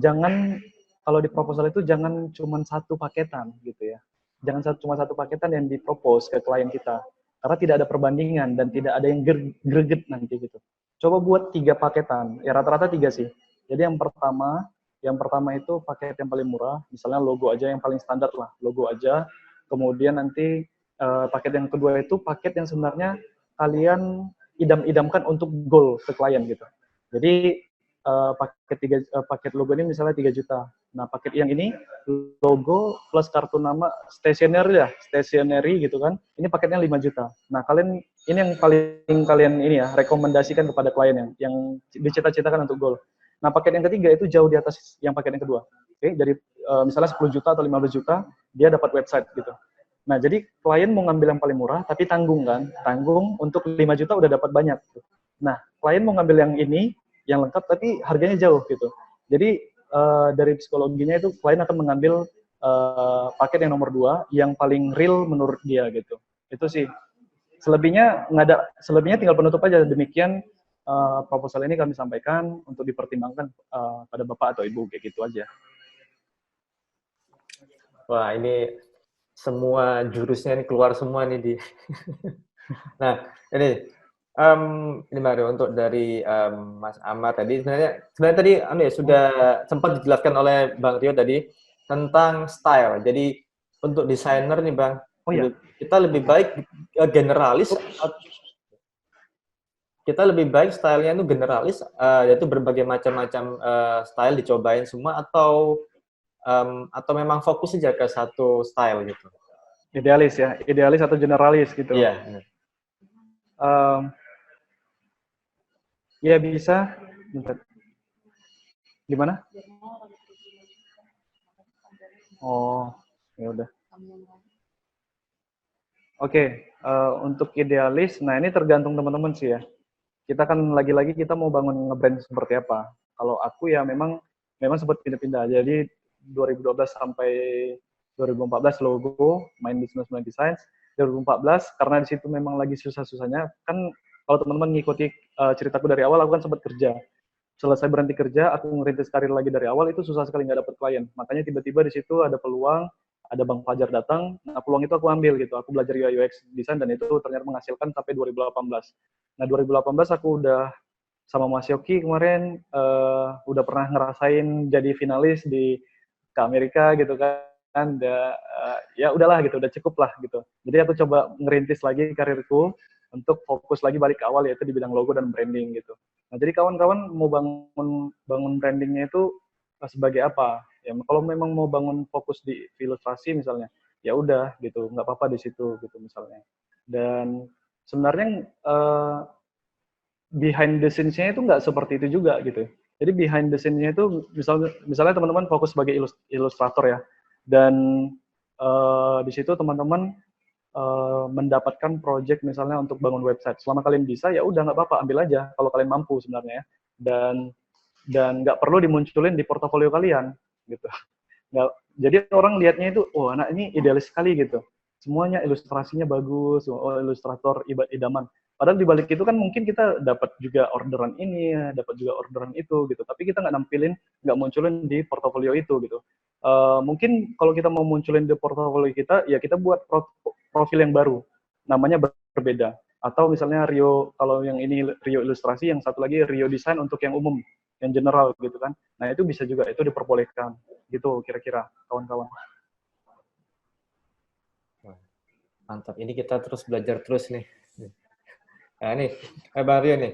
jangan, kalau di proposal itu jangan cuma satu paketan gitu ya. Jangan cuma satu paketan yang dipropose ke klien kita. Karena tidak ada perbandingan dan tidak ada yang greget nanti gitu. Coba buat 3 paketan. Ya rata-rata 3 sih. Jadi yang pertama itu paket yang paling murah, misalnya logo aja yang paling standar lah, logo aja. Kemudian nanti paket yang kedua itu paket yang sebenarnya kalian idam-idamkan untuk goal ke klien gitu. Jadi paket logo ini misalnya 3 juta. Nah, paket yang ini logo plus kartu nama stationery gitu kan. Ini paketnya 5 juta. Nah, kalian ini yang paling kalian ini ya rekomendasikan kepada klien yang dicita-citakan untuk goal. Nah, paket yang ketiga itu jauh di atas yang paket yang kedua. Oke, jadi misalnya 10 juta atau 15 juta, dia dapat website gitu. Nah, jadi klien mau ngambil yang paling murah, tapi tanggung kan? Tanggung untuk 5 juta udah dapat banyak. Nah, klien mau ngambil yang ini, yang lengkap, tapi harganya jauh gitu. Jadi, dari psikologinya itu, klien akan mengambil paket yang nomor 2, yang paling real menurut dia gitu. Itu sih. Selebihnya nggak ada, selebihnya tinggal penutup aja. Demikian proposal ini kami sampaikan untuk dipertimbangkan pada Bapak atau Ibu, kayak gitu aja. Wah, ini semua jurusnya ini keluar semua nih di. Nah, ini Mario, untuk dari Mas Ahmad tadi sebenarnya tadi ya sudah sempat dijelaskan oleh Bang Rio tadi tentang style. Jadi untuk desainer nih Bang, kita lebih baik generalis. kita lebih baik stylenya itu generalis, yaitu berbagai macam-macam style dicobain semua, atau memang fokus saja ke satu style gitu? Idealis ya, idealis atau generalis gitu. Iya. Ya bisa. Bentar. Gimana? Oh, ya udah. Oke, untuk idealis, nah ini tergantung teman-teman sih ya. Kita kan lagi-lagi kita mau bangun nge-brand seperti apa. Kalau aku ya memang sempat pindah-pindah. Jadi 2012 sampai 2014 logo, main business main design. 2014 karena di situ memang lagi susah-susahnya. Kan kalau teman-teman ngikuti ceritaku dari awal, aku kan sempat kerja. Selesai berhenti kerja, aku ngerintis karir lagi dari awal, itu susah sekali nggak dapat klien. Makanya tiba-tiba di situ ada peluang, ada Bang Fajar datang, nah peluang itu aku ambil gitu. Aku belajar UI UX design dan itu ternyata menghasilkan sampai 2018. Nah 2018 aku udah sama Mas Yoki kemarin udah pernah ngerasain jadi finalis ke Amerika gitu kan. Ya udahlah gitu, udah cukup lah gitu. Jadi aku coba ngerintis lagi karirku untuk fokus lagi balik ke awal yaitu di bidang logo dan branding gitu. Nah jadi kawan-kawan mau bangun brandingnya itu sebagai apa? Ya kalau memang mau bangun fokus di ilustrasi misalnya, ya udah gitu, nggak apa-apa di situ gitu misalnya. Dan sebenarnya behind the scenes-nya itu nggak seperti itu juga gitu. Jadi behind the scene-nya itu misalnya teman-teman fokus sebagai ilustrator ya, dan di situ teman-teman mendapatkan project misalnya untuk bangun website. Selama kalian bisa ya udah nggak apa-apa, ambil aja kalau kalian mampu sebenarnya ya. Dan nggak perlu dimunculin di portofolio kalian gitu. Nggak, jadi orang lihatnya itu, oh anak ini idealis sekali gitu. Semuanya ilustrasinya bagus, oh ilustrator idaman. Padahal di balik itu kan mungkin kita dapat juga orderan ini, dapat juga orderan itu gitu. Tapi kita nggak nampilin, nggak munculin di portofolio itu gitu. Mungkin kalau kita mau munculin di portofolio kita, ya kita buat profil yang baru, namanya berbeda. Atau misalnya Rio, kalau yang ini Rio ilustrasi, yang satu lagi Rio design untuk yang umum, yang general gitu kan. Nah itu bisa juga, itu diperbolehkan gitu kira-kira kawan-kawan. Mantap, ini kita terus belajar terus nih. Nah nih, Bang Rio nih,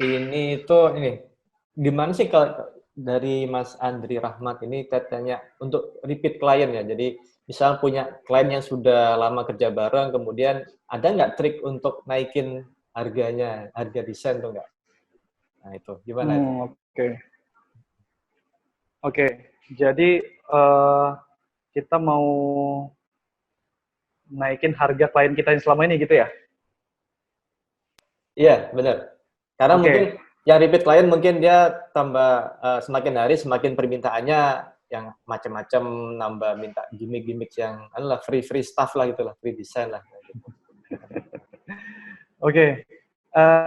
ini gimana sih kalau dari Mas Andri Rahmat ini tanya untuk repeat klien ya, jadi misal punya klien yang sudah lama kerja bareng, kemudian ada nggak trik untuk naikin harganya, harga desain tuh nggak? Nah itu, gimana itu? Oke. Jadi kita mau naikin harga klien kita yang selama ini gitu ya? Iya, benar. Karena mungkin yang repeat klien mungkin dia tambah semakin hari semakin permintaannya yang macam-macam, nambah minta gimmick-gimmick yang free stuff lah gitu lah, free design lah. Oke.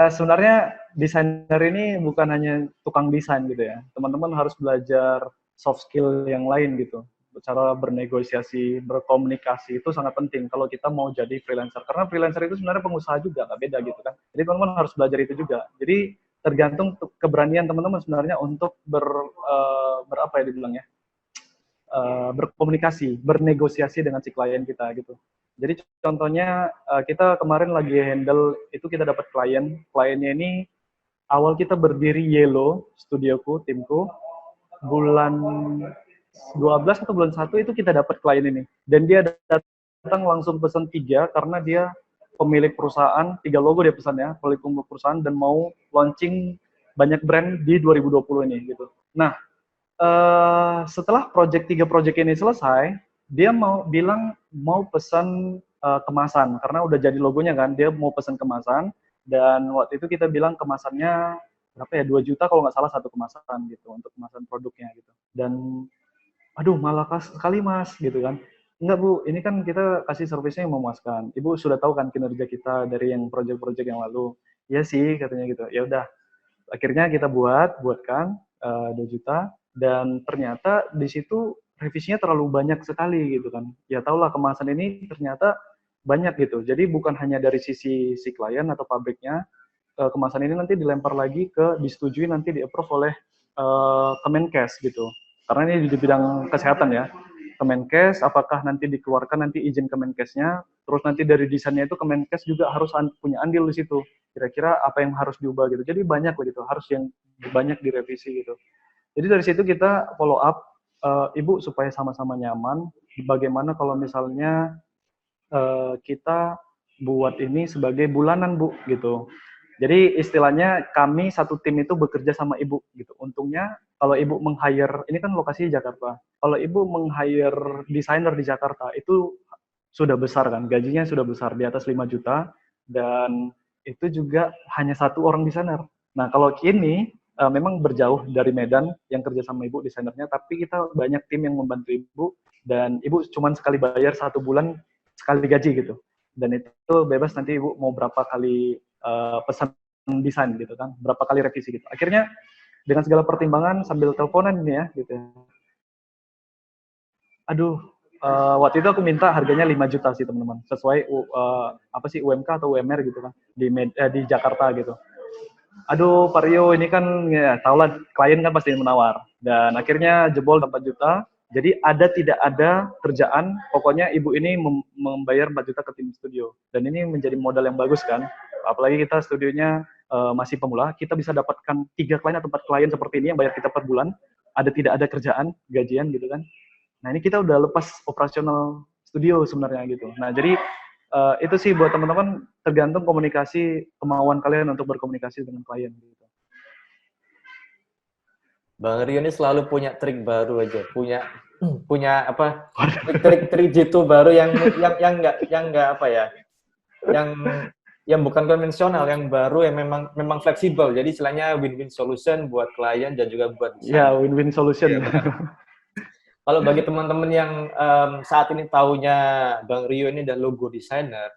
Sebenarnya desainer ini bukan hanya tukang desain gitu ya. Teman-teman harus belajar soft skill yang lain gitu. Cara bernegosiasi, berkomunikasi itu sangat penting kalau kita mau jadi freelancer. Karena freelancer itu sebenarnya pengusaha juga, nggak beda gitu kan. Jadi teman-teman harus belajar itu juga. Jadi tergantung keberanian teman-teman sebenarnya untuk berapa ya dibilangnya, berkomunikasi, bernegosiasi dengan si klien kita gitu. Jadi contohnya kita kemarin lagi handle itu, kita dapat kliennya ini awal kita berdiri Yellow, studioku, timku, bulan 12 atau bulan 1 itu kita dapat klien ini. Dan dia datang langsung pesan 3 karena dia pemilik perusahaan, 3 logo dia pesannya, pemilik perusahaan dan mau launching banyak brand di 2020 ini gitu. Nah, setelah 3 project ini selesai, dia mau pesan kemasan karena udah jadi logonya kan, dia mau pesan kemasan dan waktu itu kita bilang kemasannya berapa ya, 2 juta kalau nggak salah satu kemasan gitu untuk kemasan produknya gitu. Dan aduh malah sekali mas gitu kan. Enggak Bu, ini kan kita kasih servisnya yang memuaskan. Ibu sudah tahu kan kinerja kita dari yang project-project yang lalu. Ya sih katanya gitu. Ya udah. Akhirnya kita buatkan 2 juta dan ternyata di situ revisinya terlalu banyak sekali gitu kan. Ya tahulah kemasan ini ternyata banyak gitu. Jadi bukan hanya dari sisi si klien atau pabriknya, kemasan ini nanti dilempar lagi disetujui nanti di-approve oleh Kemenkes gitu. Karena ini di bidang kesehatan ya. Kemenkes, apakah nanti dikeluarkan nanti izin Kemenkesnya Terus nanti dari desainnya itu Kemenkes juga harus punya andil di situ. Kira-kira apa yang harus diubah gitu. Jadi banyak lah gitu, harus yang banyak direvisi gitu. Jadi dari situ kita follow up, Ibu supaya sama-sama nyaman. Bagaimana kalau misalnya kita buat ini sebagai bulanan, Bu, gitu. Jadi istilahnya kami satu tim itu bekerja sama Ibu gitu. Untungnya kalau Ibu meng-hire, ini kan lokasi Jakarta. Kalau Ibu meng-hire desainer di Jakarta itu sudah besar kan, gajinya sudah besar di atas 5 juta dan itu juga hanya satu orang desainer. Nah, kalau kini memang berjauh dari Medan yang kerja sama Ibu desainernya, tapi kita banyak tim yang membantu Ibu dan Ibu cuma sekali bayar 1 bulan sekali gaji gitu. Dan itu bebas nanti Ibu mau berapa kali pesan desain gitu kan, berapa kali revisi gitu. Akhirnya dengan segala pertimbangan sambil teleponan ini ya gitu. Aduh, waktu itu aku minta harganya 5 juta sih teman-teman, sesuai apa sih UMK atau UMR gitu kan di Jakarta gitu. Aduh, Pak Rio ini kan ya tau lah klien kan pasti menawar dan akhirnya jebol 4 juta. Jadi tidak ada kerjaan, pokoknya ibu ini membayar 4 juta ke tim studio dan ini menjadi modal yang bagus kan. Apalagi kita studionya masih pemula, kita bisa dapatkan 3 klien atau 4 klien seperti ini yang bayar kita per bulan. Tidak ada kerjaan, gajian gitu kan. Nah ini kita udah lepas operasional studio sebenarnya gitu. Nah jadi itu sih buat teman-teman tergantung komunikasi, kemauan kalian untuk berkomunikasi dengan klien gitu. Bang Rio ini selalu punya trik baru aja, punya apa? Trik jitu baru yang nggak apa ya? Yang bukan konvensional, yang baru yang memang fleksibel. Jadi istilahnya win-win solution buat klien dan juga buat desain. Ya, win-win solution. Ya, kalau bagi teman-teman yang saat ini taunya Bang Rio ini dan logo designer,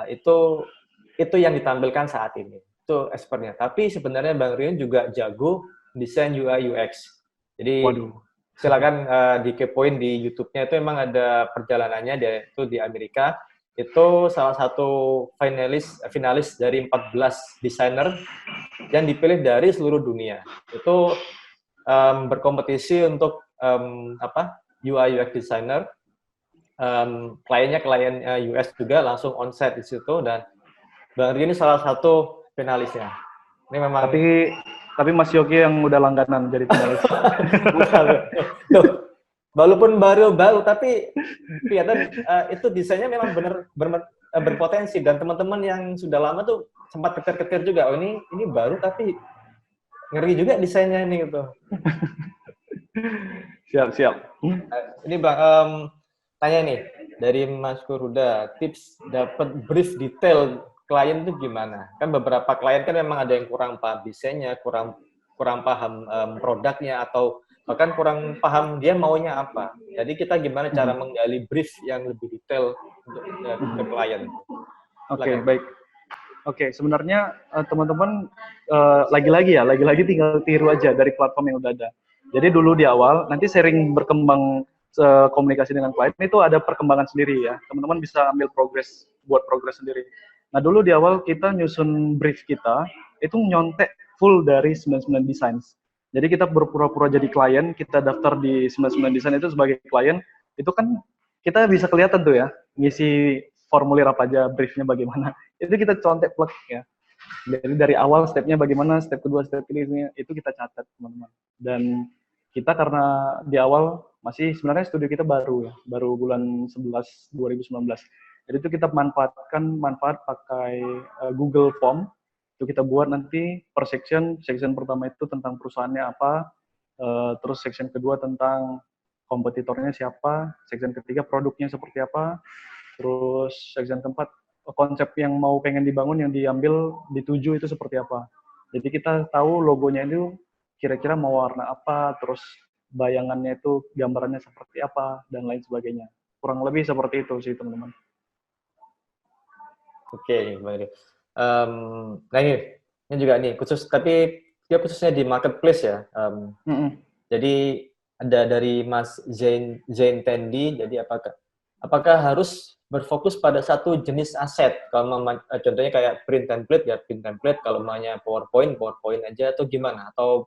itu yang ditampilkan saat ini. Itu expertnya. Tapi sebenarnya Bang Rio juga jago desain UI UX. Jadi silakan dikepoin di YouTube-nya, itu emang ada perjalanannya, dia itu di Amerika. Itu salah satu finalis dari 14 desainer yang dipilih dari seluruh dunia. Itu berkompetisi untuk UI UX designer. Kliennya klien US juga langsung onsite di situ dan Bang Rio ini salah satu finalisnya. Ini memang tapi Mas Yogi yang udah langganan jadi finalis. Tuh, walaupun baru tapi kelihatan itu desainnya memang benar berpotensi dan teman-teman yang sudah lama tuh sempat ketir-ketir juga. Oh ini baru tapi ngeri juga desainnya ini gitu. Siap. Ini Bang, tanya nih dari Mas Kuruda, tips dapat brief detail klien itu gimana? Kan beberapa klien kan memang ada yang kurang paham desainnya, kurang paham produknya, atau bahkan kurang paham dia maunya apa. Jadi kita gimana cara menggali brief yang lebih detail untuk ke klien? Oke, baik. Oke, sebenarnya teman-teman lagi-lagi tinggal tiru aja dari platform yang udah ada. Jadi dulu di awal, nanti sering berkembang komunikasi dengan klien itu ada perkembangan sendiri ya. Teman-teman bisa ambil buat progres sendiri. Nah dulu di awal kita nyusun brief kita, itu nyontek full dari 99 Designs. Jadi kita berpura-pura jadi klien, kita daftar di 99 Design itu sebagai klien, itu kan kita bisa kelihatan tuh ya, ngisi formulir apa aja, briefnya bagaimana. Itu kita contek plug ya. Jadi dari awal stepnya bagaimana, step kedua, step ketiga, itu kita catat teman-teman. Dan kita karena di awal masih sebenarnya studio kita baru bulan 11 2019. Jadi itu kita manfaat pakai Google Form. Itu kita buat nanti per section pertama itu tentang perusahaannya apa, terus section kedua tentang kompetitornya siapa, section ketiga produknya seperti apa, terus section keempat konsep yang pengen dibangun, yang diambil, dituju itu seperti apa. Jadi kita tahu logonya itu kira-kira mau warna apa, terus bayangannya itu gambarannya seperti apa, dan lain sebagainya. Kurang lebih seperti itu sih teman-teman. Oke, Bang Rio. Nah ini juga nih tapi dia khususnya di marketplace ya. Jadi ada dari Mas Zain Tendi. Jadi apakah harus berfokus pada satu jenis aset? Kalau contohnya kayak print template ya print template. Kalau maunya PowerPoint aja atau gimana? Atau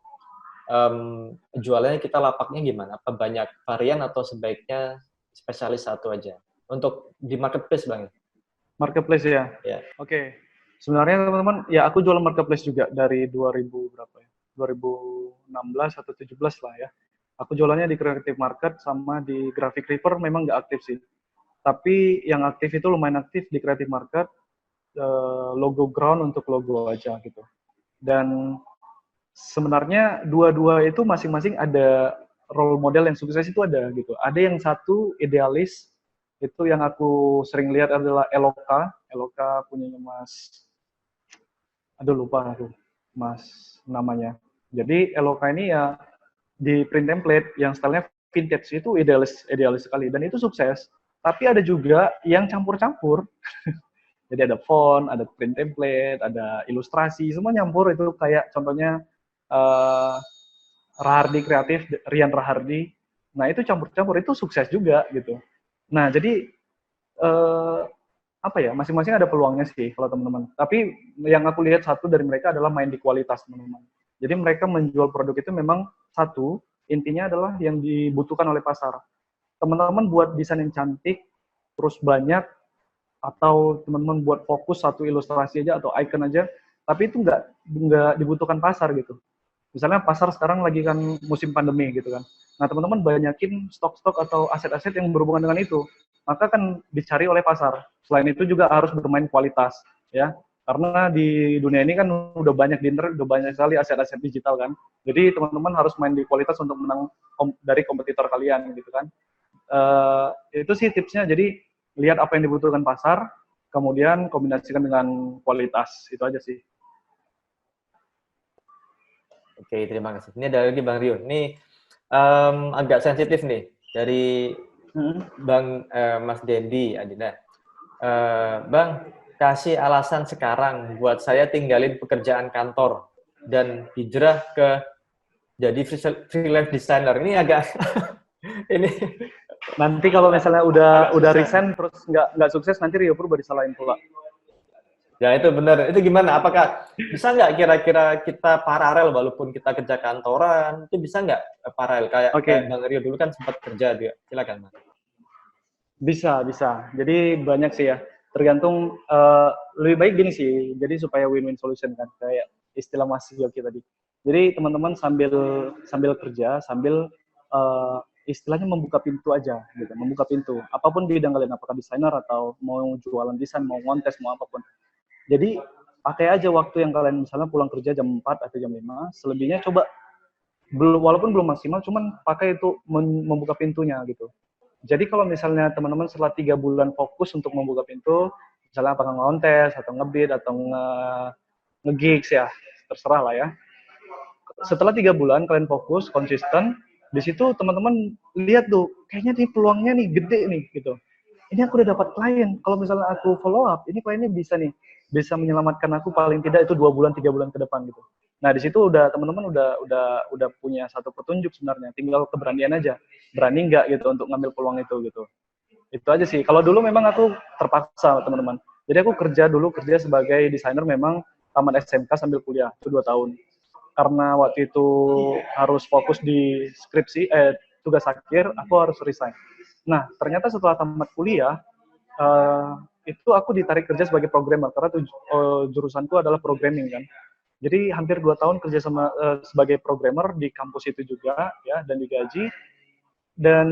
jualannya kita lapaknya gimana? Apa banyak varian atau sebaiknya spesialis satu aja? untuk di marketplace Bang? Marketplace ya? Ya. Oke. Sebenarnya teman-teman, ya aku jualan marketplace juga dari 2000 berapa ya? 2016 atau 17 lah ya. Aku jualannya di Creative Market sama di Graphic Reaper memang nggak aktif sih. Tapi yang aktif itu lumayan aktif di Creative Market, logo ground untuk logo aja gitu. Dan sebenarnya dua-dua itu masing-masing ada role model yang sukses itu ada gitu. Ada yang satu idealis, itu yang aku sering lihat adalah Eloka. Eloka punyanya Mas, aduh lupa aku, Mas namanya. Jadi Eloka ini ya di print template yang stylenya vintage itu idealis idealis sekali dan itu sukses. Tapi ada juga yang campur-campur. Jadi ada font, ada print template, ada ilustrasi, semua nyampur itu kayak contohnya uh, Rahardi Kreatif, Rian Rahardi. Nah itu campur-campur itu sukses juga gitu. Nah jadi apa ya, masing-masing ada peluangnya sih kalau teman-teman. Tapi yang aku lihat satu dari mereka adalah main di kualitas teman-teman. Jadi mereka menjual produk itu memang satu, intinya adalah yang dibutuhkan oleh pasar. Teman-teman buat desain yang cantik, terus banyak, atau teman-teman buat fokus satu ilustrasi aja atau icon aja, tapi itu nggak dibutuhkan pasar gitu. Misalnya pasar sekarang lagi kan musim pandemi gitu kan. Nah teman-teman banyakin stok-stok atau aset-aset yang berhubungan dengan itu, maka kan dicari oleh pasar. Selain itu juga harus bermain kualitas ya. Karena di dunia ini kan udah banyak di internet, udah banyak sekali aset-aset digital kan. Jadi teman-teman harus main di kualitas untuk menang dari kompetitor kalian gitu kan. Itu sih tipsnya. Jadi lihat apa yang dibutuhkan pasar, kemudian kombinasikan dengan kualitas. Itu aja sih. Oke, terima kasih. Ini ada lagi Bang Rio. Ini agak sensitif nih dari Bang Mas Dendi Adina. Bang, kasih alasan sekarang buat saya tinggalin pekerjaan kantor dan hijrah ke jadi freelance designer. Ini agak ini nanti kalau misalnya udah resign terus nggak sukses, nanti Rio Purba disalahin pula. Ya itu benar. Itu gimana? Apakah bisa nggak kira-kira kita paralel walaupun kita kerja kantoran? Itu bisa nggak paralel kayak Bang Rio dulu kan sempat kerja dia. Silakan, Mas. Bisa. Jadi banyak sih ya. Tergantung lebih baik gini sih. Jadi supaya win-win solution kan, kayak istilah Mas Yogi tadi. Jadi teman-teman sambil kerja, sambil istilahnya membuka pintu aja gitu, membuka pintu. Apapun bidang kalian, apakah desainer atau mau jualan desain, mau kontes, mau apapun. Jadi pakai aja waktu yang kalian misalnya pulang kerja jam 4 atau jam 5, selebihnya coba walaupun belum maksimal, cuman pakai itu membuka pintunya gitu. Jadi kalau misalnya teman-teman setelah 3 bulan fokus untuk membuka pintu, misalnya apakah ngontes atau ngebid atau nge-gigs ya, terserah lah ya. Setelah 3 bulan kalian fokus, konsisten, di situ teman-teman lihat tuh, kayaknya nih peluangnya nih gede nih gitu. Ini aku udah dapat klien, kalau misalnya aku follow up, ini kliennya bisa menyelamatkan aku paling tidak itu 2 bulan 3 bulan ke depan gitu. Nah di situ udah teman-teman udah punya satu petunjuk sebenarnya, tinggal keberanian aja, berani nggak gitu untuk ngambil peluang itu gitu. Itu aja sih. Kalau dulu memang aku terpaksa teman-teman. Jadi aku kerja sebagai desainer memang tamat SMK sambil kuliah itu 2 tahun. Karena waktu itu harus fokus di skripsi, tugas akhir, aku harus resign. Nah, ternyata setelah tamat kuliah, itu aku ditarik kerja sebagai programmer, karena jurusanku adalah programming kan. Jadi hampir 2 tahun kerja sebagai programmer di kampus itu juga, ya, dan digaji. Dan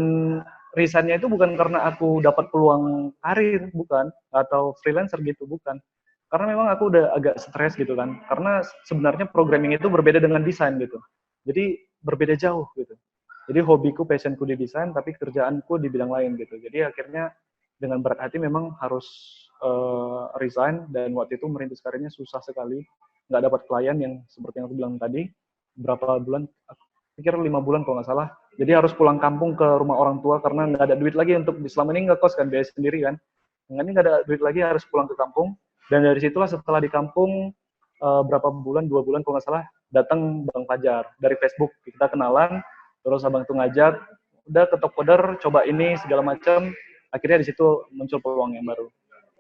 resignnya itu bukan karena aku dapat peluang karir, bukan, atau freelancer gitu, bukan. Karena memang aku udah agak stres gitu kan, karena sebenarnya programming itu berbeda dengan desain gitu. Jadi berbeda jauh gitu. Jadi hobiku, passionku di desain, tapi kerjaanku di bidang lain gitu. Jadi akhirnya dengan berat hati memang harus resign, dan waktu itu merintis karirnya susah sekali. Nggak dapat klien yang seperti yang aku bilang tadi, berapa bulan, aku pikir 5 bulan kalau nggak salah. Jadi harus pulang kampung ke rumah orang tua karena nggak ada duit lagi untuk selama ini ngekos kan, biaya sendiri kan. Ini nggak ada duit lagi, harus pulang ke kampung. Dan dari situlah setelah di kampung, berapa bulan, 2 bulan kalau nggak salah, datang Bang Fajar dari Facebook. Kita kenalan, terus abang itu ngajak, udah ketok koder, coba ini segala macam, akhirnya di situ muncul peluang yang baru.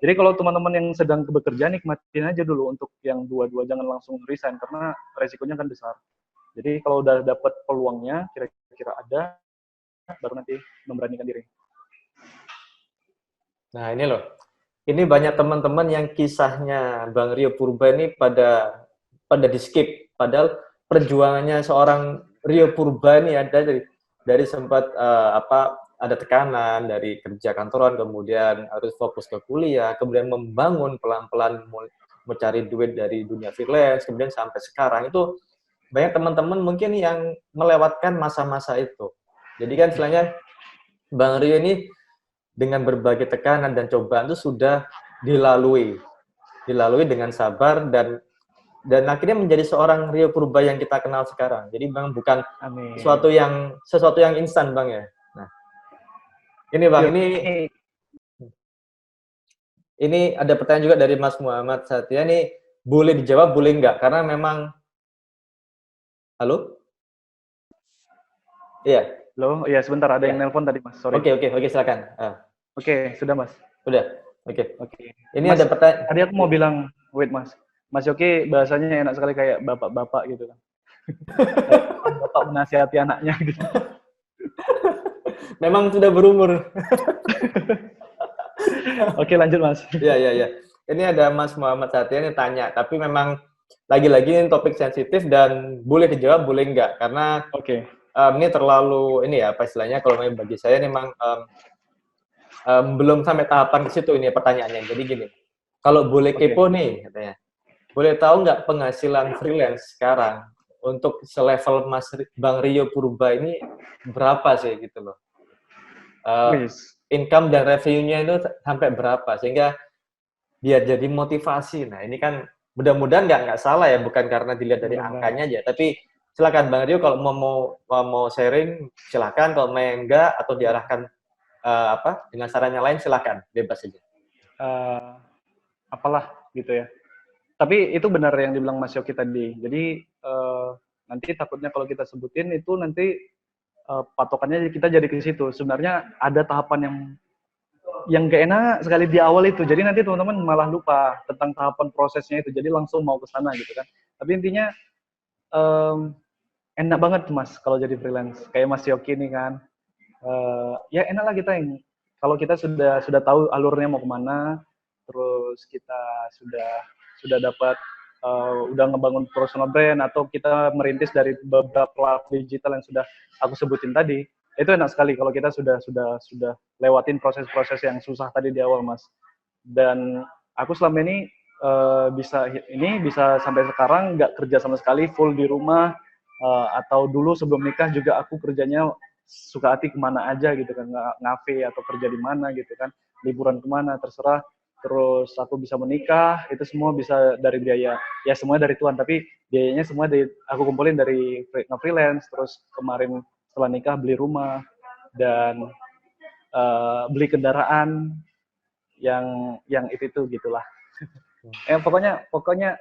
Jadi kalau teman-teman yang sedang bekerja, nikmatin aja dulu untuk yang dua-dua, jangan langsung resign karena resikonya kan besar. Jadi kalau udah dapat peluangnya, kira-kira ada, baru nanti memberanikan diri. Nah, ini loh. Ini banyak teman-teman yang kisahnya Bang Rio Purba ini pada di-skip. Padahal perjuangannya seorang Rio Purba ini ada dari sempat ada tekanan dari kerja kantoran, kemudian harus fokus ke kuliah, kemudian membangun pelan-pelan mencari duit dari dunia freelance, kemudian sampai sekarang itu banyak teman-teman mungkin yang melewatkan masa-masa itu. Jadi kan istilahnya Bang Rio ini dengan berbagai tekanan dan cobaan itu sudah dilalui dengan sabar dan akhirnya menjadi seorang Rio Purba yang kita kenal sekarang. Jadi Bang bukan Amin. sesuatu yang instan Bang ya. Nah, ini Bang, ini ada pertanyaan juga dari Mas Muhammad Satya, ini boleh dijawab boleh enggak karena memang halo? Iya. Loh, iya sebentar ada yang nelpon tadi Mas. Sorry. Oke, silakan. Oke, sudah Mas. Udah. Oke. Ini Mas, ada pertanyaan. Tadi aku mau bilang, wait Mas. Mas Yoki bahasanya enak sekali kayak bapak-bapak gitu kan. Bapak menasihati anaknya gitu. Memang sudah berumur. Oke, lanjut Mas. Iya. Ini ada Mas Muhammad Satya ini tanya, tapi memang lagi-lagi ini topik sensitif dan boleh dijawab boleh enggak karena ini terlalu ini ya apa istilahnya kalau bagi saya memang belum sampai tahapan ke situ ini pertanyaannya. Jadi gini, kalau boleh kepo nih katanya, boleh tahu nggak penghasilan freelance sekarang untuk selevel Mas Bang Rio Purba ini berapa sih gitu loh? Income dan revenue-nya itu sampai berapa sehingga biar jadi motivasi. Nah ini kan mudah-mudahan nggak salah ya, bukan karena dilihat dari angkanya aja, tapi silakan Bang Rio kalau mau sharing silakan, kalau mau enggak atau diarahkan dengan saran yang lain silakan, bebas saja. Apalah gitu ya. Tapi itu benar yang dibilang Mas Yoki tadi. Jadi nanti takutnya kalau kita sebutin itu nanti patokannya kita jadi ke situ. Sebenarnya ada tahapan yang gak enak sekali di awal itu. Jadi nanti teman-teman malah lupa tentang tahapan prosesnya itu. Jadi langsung mau ke sana gitu kan. Tapi intinya enak banget Mas kalau jadi freelance. Kayak Mas Yoki nih kan. Ya enak lah kita yang kalau kita sudah tahu alurnya mau kemana, terus kita sudah dapat udah ngebangun personal brand atau kita merintis dari beberapa platform digital yang sudah aku sebutin tadi, itu enak sekali kalau kita sudah lewatin proses-proses yang susah tadi di awal Mas. Dan aku selama ini bisa sampai sekarang nggak kerja sama sekali, full di rumah, atau dulu sebelum nikah juga aku kerjanya suka hati kemana aja gitu kan, ngafe atau kerja di mana gitu kan, liburan kemana terserah. Terus aku bisa menikah, itu semua bisa dari biaya, ya semuanya dari Tuhan, tapi biayanya semua aku kumpulin dari freelance. Terus kemarin setelah nikah beli rumah dan beli kendaraan yang itu gitulah. Pokoknya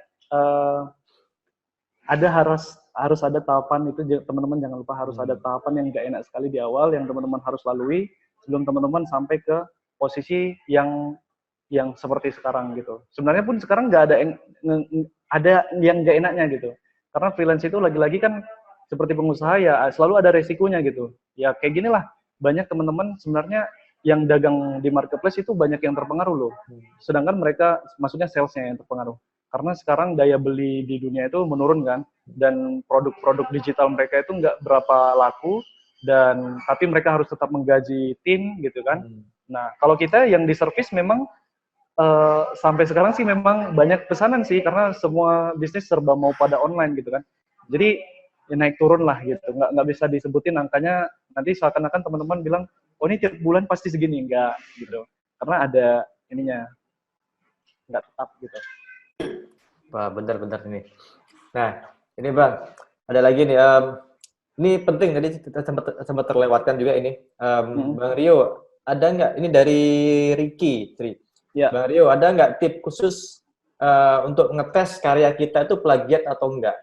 harus ada tahapan itu, teman-teman jangan lupa harus ada tahapan yang gak enak sekali di awal yang teman-teman harus lalui sebelum teman-teman sampai ke posisi yang seperti sekarang gitu. Sebenarnya pun sekarang nggak ada yang nggak enaknya gitu. Karena freelance itu lagi-lagi kan seperti pengusaha ya selalu ada resikonya gitu. Ya kayak gini lah, banyak teman-teman sebenarnya yang dagang di marketplace itu banyak yang terpengaruh loh. Sedangkan mereka, maksudnya salesnya yang terpengaruh. Karena sekarang daya beli di dunia itu menurun kan, dan produk-produk digital mereka itu nggak berapa laku, tapi mereka harus tetap menggaji tim gitu kan. Nah kalau kita yang di service memang sampai sekarang sih memang banyak pesanan sih, karena semua bisnis serba mau pada online gitu kan. Jadi ya naik turun lah gitu, nggak bisa disebutin angkanya, nanti seakan-akan teman-teman bilang, oh ini tiap bulan pasti segini, enggak gitu. Karena ada ininya, nggak tetap gitu. Wah, benar-benar ini. Nah, ini Bang, ada lagi nih, ini penting, tadi kita sempat terlewatkan juga ini. Bang Rio, ada nggak, ini dari Ricky, Ya. Bang Rio, ada nggak tip khusus untuk ngetes karya kita itu plagiat atau enggak?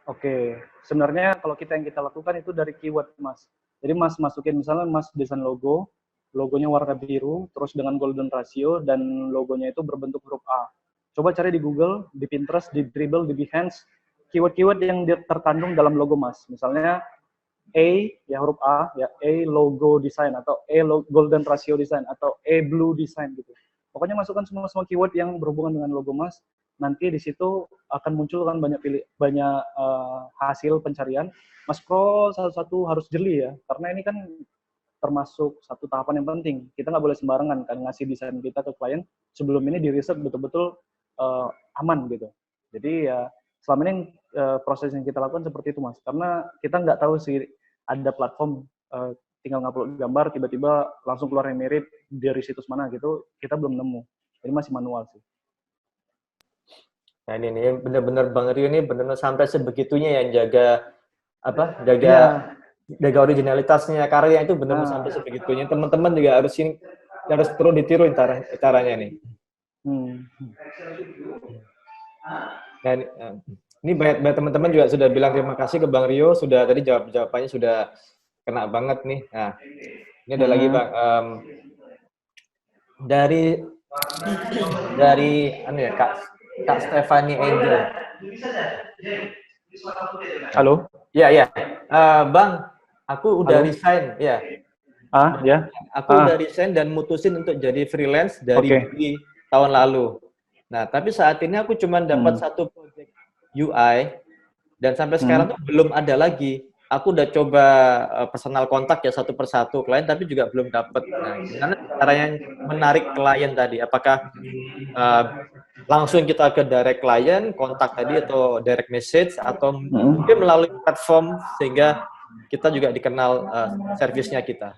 Oke, sebenarnya kalau yang kita lakukan itu dari keyword Mas. Jadi Mas masukin, misalnya Mas desain logonya warna biru, terus dengan golden ratio, dan logonya itu berbentuk huruf A. Coba cari di Google, di Pinterest, di Dribbble, di Behance, keyword-keyword yang terkandung dalam logo Mas. Misalnya A, ya huruf A, ya A logo design atau golden ratio design atau blue design gitu. Pokoknya masukkan semua keyword yang berhubungan dengan logo Mas. Nanti di situ akan muncul kan banyak hasil pencarian. Mas scroll satu-satu, harus jeli ya, karena ini kan termasuk satu tahapan yang penting. Kita nggak boleh sembarangan kan ngasih desain kita ke klien sebelum ini di riset betul-betul aman gitu. Jadi ya selama ini proses yang kita lakukan seperti itu Mas, karena kita nggak tahu sih ada platform tinggal ngupload gambar tiba-tiba langsung keluar yang mirip dari situs mana gitu, kita belum nemu. Jadi masih manual sih. Nah ini benar-benar Bang Rio ini benar-benar sampai sebegitunya yang jaga originalitasnya karya itu benar-benar sampai sebegitunya. Teman-teman juga harus perlu ditiru caranya nih. Dan ini banyak teman-teman juga sudah bilang terima kasih ke Bang Rio, sudah tadi jawabannya sudah kena banget nih. Nah, ini ada lagi Bang, dari Kak Stephanie Angel. Halo. Ya. Bang, aku udah resign ya. Ya. Aku udah resign dan mutusin untuk jadi freelance dari tahun lalu. Nah, tapi saat ini aku cuma dapat satu project UI dan sampai sekarang tuh belum ada lagi. Aku udah coba personal kontak ya satu persatu klien, tapi juga belum dapat. Nah, gimana caranya menarik klien tadi? Apakah langsung kita ke direct klien, kontak tadi atau direct message, atau mungkin melalui platform sehingga kita juga dikenal servisnya kita?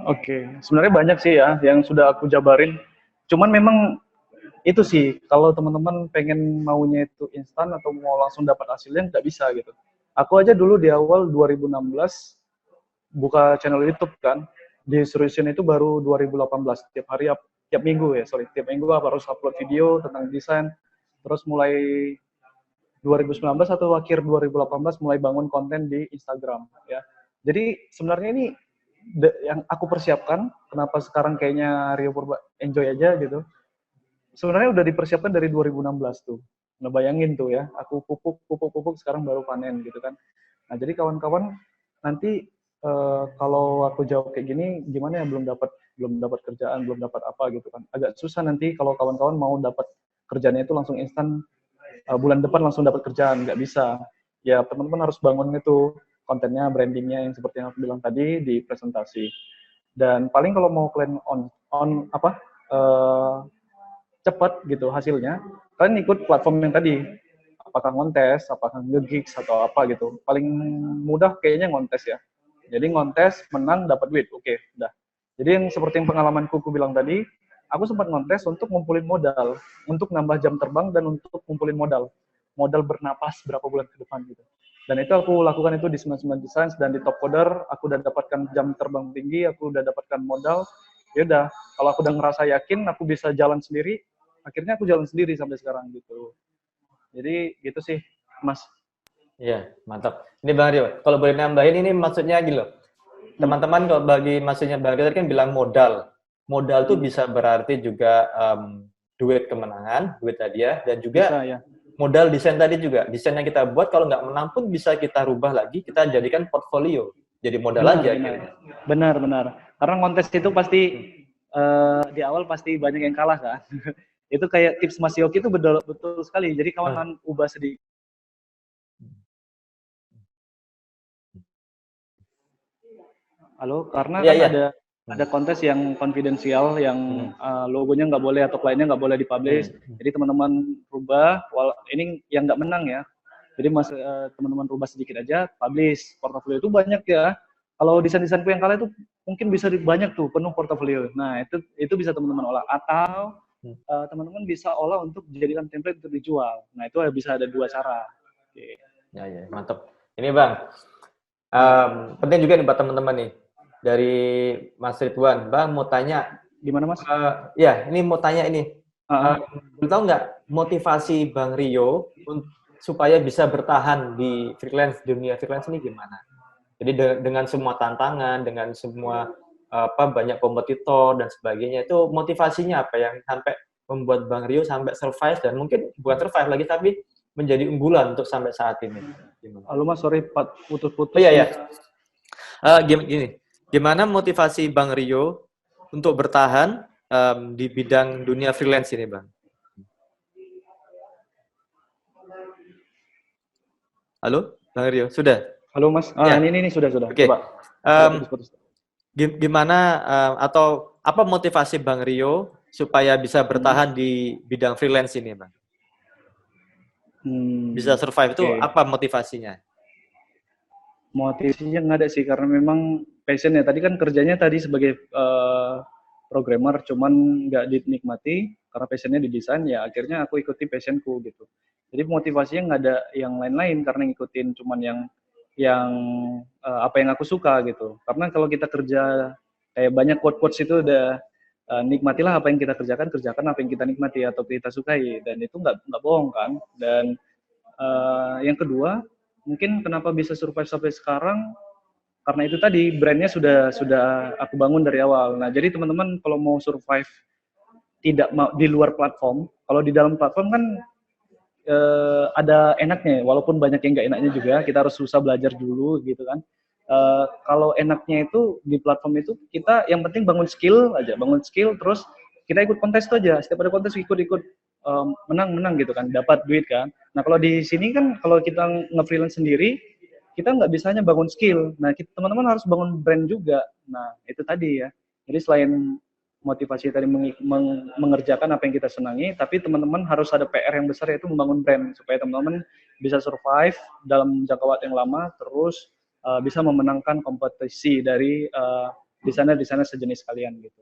Oke, sebenarnya banyak sih ya yang sudah aku jabarin. Cuman memang itu sih, kalau teman-teman pengen maunya itu instan atau mau langsung dapat hasilnya, nggak bisa gitu. Aku aja dulu di awal 2016 buka channel YouTube kan, di Solution itu baru 2018, tiap minggu tiap minggu harus upload video tentang desain. Terus mulai 2019 atau akhir 2018 mulai bangun konten di Instagram ya. Jadi sebenarnya ini yang aku persiapkan, kenapa sekarang kayaknya Rio Purba enjoy aja gitu. Sebenarnya udah dipersiapkan dari 2016 tuh. Nah, bayangin tuh ya, aku pupuk sekarang baru panen gitu kan. Nah, jadi kawan-kawan nanti kalau aku jawab kayak gini, gimana ya belum dapat kerjaan, belum dapat apa gitu kan. Agak susah nanti kalau kawan-kawan mau dapat kerjanya itu langsung instan, bulan depan langsung dapat kerjaan, nggak bisa. Ya, teman-teman harus bangun itu kontennya, brandingnya yang seperti yang aku bilang tadi di presentasi. Dan paling kalau mau kalian cepat gitu hasilnya, kalian ikut platform yang tadi. Apakah ngontes, apakah nge-gigs atau apa gitu. Paling mudah kayaknya ngontes ya. Jadi ngontes, menang, dapat duit. Oke, udah. Jadi yang seperti yang pengalamanku bilang tadi, aku sempat ngontes untuk ngumpulin modal, untuk nambah jam terbang dan untuk ngumpulin modal bernapas berapa bulan ke depan gitu. Dan itu aku lakukan itu di 99 Designs dan di Top Coder, aku udah dapatkan jam terbang tinggi, aku udah dapatkan modal. Ya udah, kalau aku udah ngerasa yakin aku bisa jalan sendiri, akhirnya aku jalan sendiri sampai sekarang gitu. Jadi gitu sih, Mas. Iya, mantap. Ini Bang Rio, kalau boleh nambahin ini maksudnya gitu loh. Teman-teman kalau bagi maksudnya Bang Rio tadi kan bilang modal. Modal tuh bisa berarti juga duit kemenangan, duit hadiah, dan juga bisa, ya. Modal desain tadi juga. Desain yang kita buat kalau nggak menang pun bisa kita rubah lagi, kita jadikan portfolio. Jadi modal aja. Benar. Karena kontes itu pasti di awal pasti banyak yang kalah kan. Itu kayak tips Mas Yoki itu betul sekali. Jadi kawan ubah sedikit. Halo, karena ada kontes yang konfidensial, yang logonya nggak boleh atau kliennya nggak boleh dipublish. Jadi teman-teman rubah, ini yang nggak menang ya. Jadi teman-teman rubah sedikit aja, publish. Portofolio itu banyak ya. Kalau desain-desainku yang kalah itu mungkin bisa banyak tuh, penuh portofolio. Nah, itu bisa teman-teman olah. Atau teman-teman bisa olah untuk dijadikan template untuk dijual. Nah, itu bisa ada dua cara. Okay. Ya, mantap. Ini Bang, penting juga nih buat teman-teman nih. Dari Mas Ridwan, Bang mau tanya. Gimana Mas? Ini mau tanya ini. Tahu nggak motivasi Bang Rio supaya bisa bertahan di dunia freelance ini gimana? Jadi dengan semua tantangan, dengan semua banyak kompetitor dan sebagainya, itu motivasinya apa yang sampai membuat Bang Rio sampai survive dan mungkin bukan survive lagi tapi menjadi unggulan untuk sampai saat ini. Halo Mas, sorry putus-putus. Oh iya. Gini, gimana motivasi Bang Rio untuk bertahan di bidang dunia freelance ini, Bang? Halo, Bang Rio, sudah? Halo Mas, Ya. ini sudah. Oke. Coba. Putus-putus. Gimana atau apa motivasi Bang Rio supaya bisa bertahan di bidang freelance ini, Bang? Bisa survive itu apa motivasinya? Motivasinya nggak ada sih, karena memang passionnya. Tadi kan kerjanya tadi sebagai programmer, cuman nggak dinikmati karena passionnya di desain, ya akhirnya aku ikuti passionku gitu. Jadi motivasinya nggak ada yang lain-lain, karena ngikutin cuman yang apa yang aku suka gitu. Karena kalau kita kerja kayak banyak quote-quotes itu udah nikmatilah apa yang kita kerjakan apa yang kita nikmati atau kita sukai, dan itu nggak bohong kan. Dan yang kedua, mungkin kenapa bisa survive sampai sekarang, karena itu tadi brandnya sudah aku bangun dari awal. Nah, jadi teman-teman kalau mau survive tidak mau di luar platform, kalau di dalam platform kan ada enaknya, walaupun banyak yang nggak enaknya juga, kita harus susah belajar dulu gitu kan. Kalau enaknya itu di platform itu kita yang penting bangun skill terus kita ikut kontes tuh aja, setiap ada kontes ikut menang gitu kan, dapat duit kan. Nah kalau di sini kan kalau kita nge-freelance sendiri, kita nggak bisa hanya bangun skill. Nah teman-teman harus bangun brand juga. Nah itu tadi ya, jadi selain motivasi tadi mengerjakan apa yang kita senangi, tapi teman-teman harus ada PR yang besar, yaitu membangun brand supaya teman-teman bisa survive dalam jangka waktu yang lama, terus bisa memenangkan kompetisi dari desainer-desainer sejenis kalian gitu.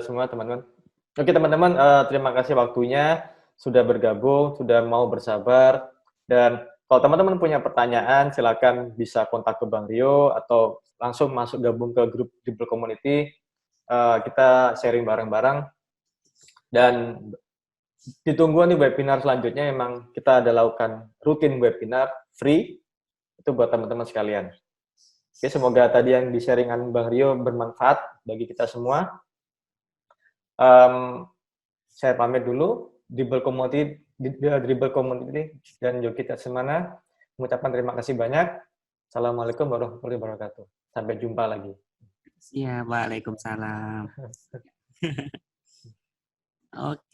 Semua teman-teman. Oke teman-teman, terima kasih waktunya sudah bergabung, sudah mau bersabar. Dan kalau teman-teman punya pertanyaan, silakan bisa kontak ke Bang Rio atau langsung masuk gabung ke grup Dribble Community. Kita sharing bareng-bareng. Dan ditunggu nih webinar selanjutnya. Memang kita ada lakukan rutin webinar free itu buat teman-teman sekalian. Oke, semoga tadi yang di-sharingan Bang Rio bermanfaat bagi kita semua. Saya pamit dulu. Dribble Community dan Yogi Tatsemana mengucapkan terima kasih banyak. Assalamualaikum warahmatullahi wabarakatuh. Sampai jumpa lagi. Ya, waalaikumsalam. Oke.